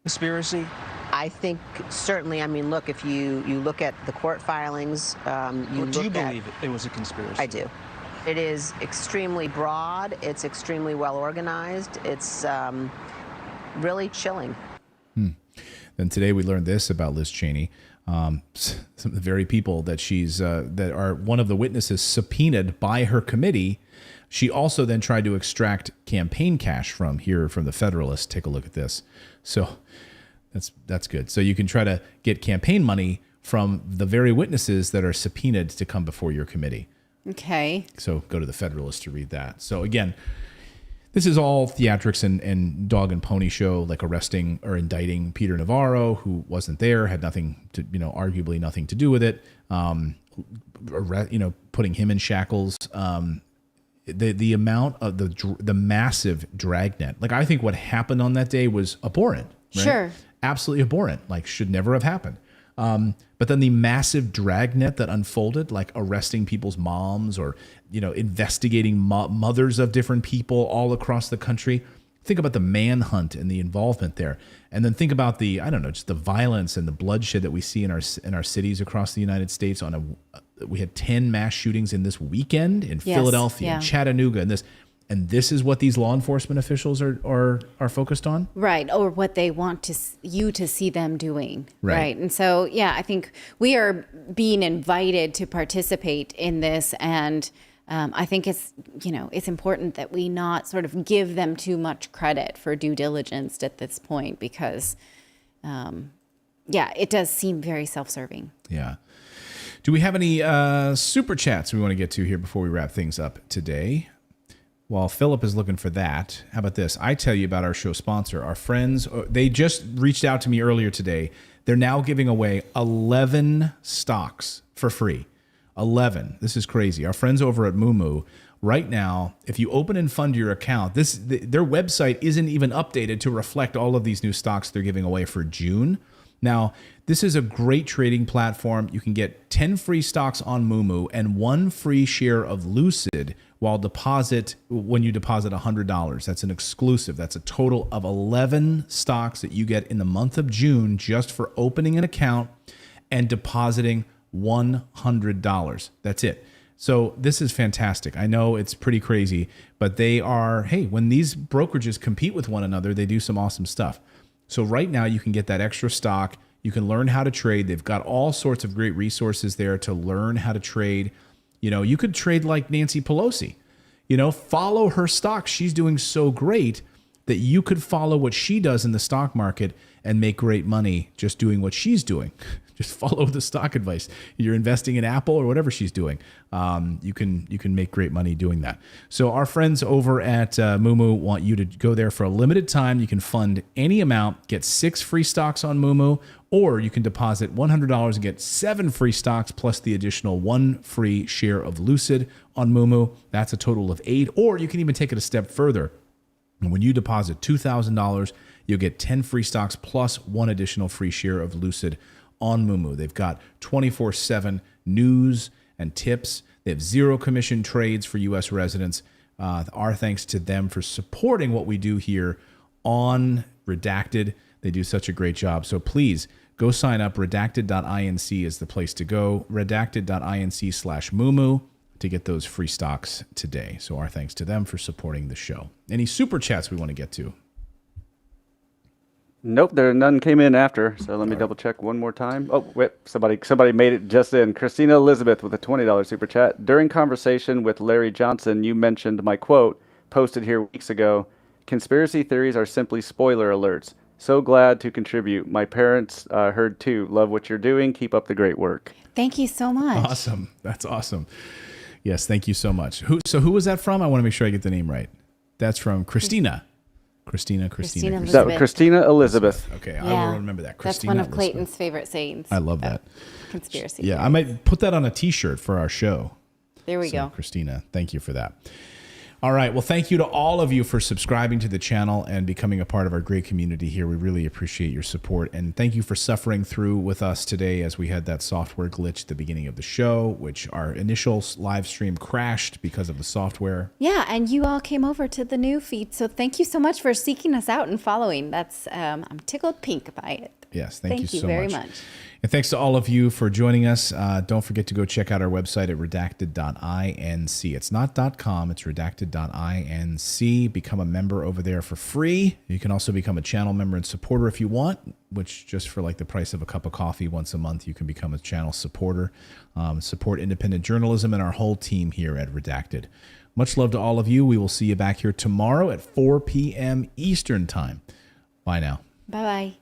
Conspiracy? I think certainly, I mean, look, if you look at the court filings, do you believe it was a conspiracy? I do. It is extremely broad. It's extremely well organized. It's really chilling. Then today we learned this about Liz Cheney. Some of the very people that that are one of the witnesses subpoenaed by her committee. She also then tried to extract campaign cash from the Federalist. Take a look at this. So that's good. So you can try to get campaign money from the very witnesses that are subpoenaed to come before your committee. Okay. So go to the Federalist to read that. So again, this is all theatrics and dog and pony show, like arresting or indicting Peter Navarro, who wasn't there, had nothing to, arguably nothing to do with it. Putting him in shackles. The amount of the massive dragnet. Like, I think what happened on that day was abhorrent. Right? Sure. Absolutely abhorrent. Like, should never have happened. But then the massive dragnet that unfolded, like arresting people's moms or, investigating mothers of different people all across the country. Think about the manhunt and the involvement there. And then think about just the violence and the bloodshed that we see in our cities across the United States. We had 10 mass shootings in this weekend in Philadelphia, and Chattanooga, and this is what these law enforcement officials are focused on? Right, or what they want you to see them doing. Right. And so, I think we are being invited to participate in this, and I think it's important that we not sort of give them too much credit for due diligence at this point, because, it does seem very self-serving. Yeah. Do we have any super chats we want to get to here before we wrap things up today? While Philip is looking for that, how about this? I tell you about our show sponsor, our friends. They just reached out to me earlier today. They're now giving away 11 stocks for free. 11. This is crazy. Our friends over at Moomoo, right now, if you open and fund your account, their website isn't even updated to reflect all of these new stocks they're giving away for June. Now, this is a great trading platform. You can get 10 free stocks on Moomoo and 1 free share of Lucid when you deposit $100. That's an exclusive. That's a total of 11 stocks that you get in the month of June just for opening an account and depositing $100. That's it. So this is fantastic. I know it's pretty crazy, but when these brokerages compete with one another, they do some awesome stuff. So right now you can get that extra stock. You can learn how to trade. They've got all sorts of great resources there to learn how to trade. You could trade like Nancy Pelosi. Follow her stock. She's doing so great that you could follow what she does in the stock market and make great money just doing what she's doing. Just follow the stock advice. You're investing in Apple or whatever she's doing. You can make great money doing that. So our friends over at Moomoo want you to go there for a limited time. You can fund any amount, get 6 free stocks on Moomoo, or you can deposit $100 and get 7 free stocks plus the additional 1 free share of Lucid on Moomoo. That's a total of 8. Or you can even take it a step further. And when you deposit $2,000, you'll get 10 free stocks plus 1 additional free share of Lucid on Moomoo. They've got 24/7 news and tips. They have 0 commission trades for U.S. residents. Our thanks to them for supporting what we do here on Redacted. They do such a great job. So please go sign up. Redacted.inc is the place to go. Redacted.inc/Moomoo to get those free stocks today. So our thanks to them for supporting the show. Any super chats we want to get to? Nope, none came in after, so let me double check one more time. Oh, wait, somebody made it just in. Christina Elizabeth with a $20 super chat. During conversation with Larry Johnson, you mentioned my quote, posted here weeks ago, conspiracy theories are simply spoiler alerts. So glad to contribute. My parents heard too. Love what you're doing. Keep up the great work. Thank you so much. Awesome. That's awesome. Yes, thank you so much. Who was that from? I want to make sure I get the name right. That's from Christina. Christina Elizabeth. Christina Elizabeth. Okay, I will remember that. That's Christina one of Elizabeth. Clayton's favorite sayings. I love that. Conspiracy. Yeah, I might put that on a T-shirt for our show. There we go. Christina, thank you for that. All right. Well, thank you to all of you for subscribing to the channel and becoming a part of our great community here. We really appreciate your support. And thank you for suffering through with us today as we had that software glitch at the beginning of the show, which our initial live stream crashed because of the software. Yeah, and you all came over to the new feed. So thank you so much for seeking us out and following. That's I'm tickled pink by it. Yes, thank you so very much. much. And thanks to all of you for joining us. Don't forget to go check out our website at redacted.inc. It's not .com, it's redacted.inc. Become a member over there for free. You can also become a channel member and supporter if you want, which just for like the price of a cup of coffee once a month, you can become a channel supporter. Support independent journalism and our whole team here at Redacted. Much love to all of you. We will see you back here tomorrow at 4 p.m. Eastern Time. Bye now. Bye-bye.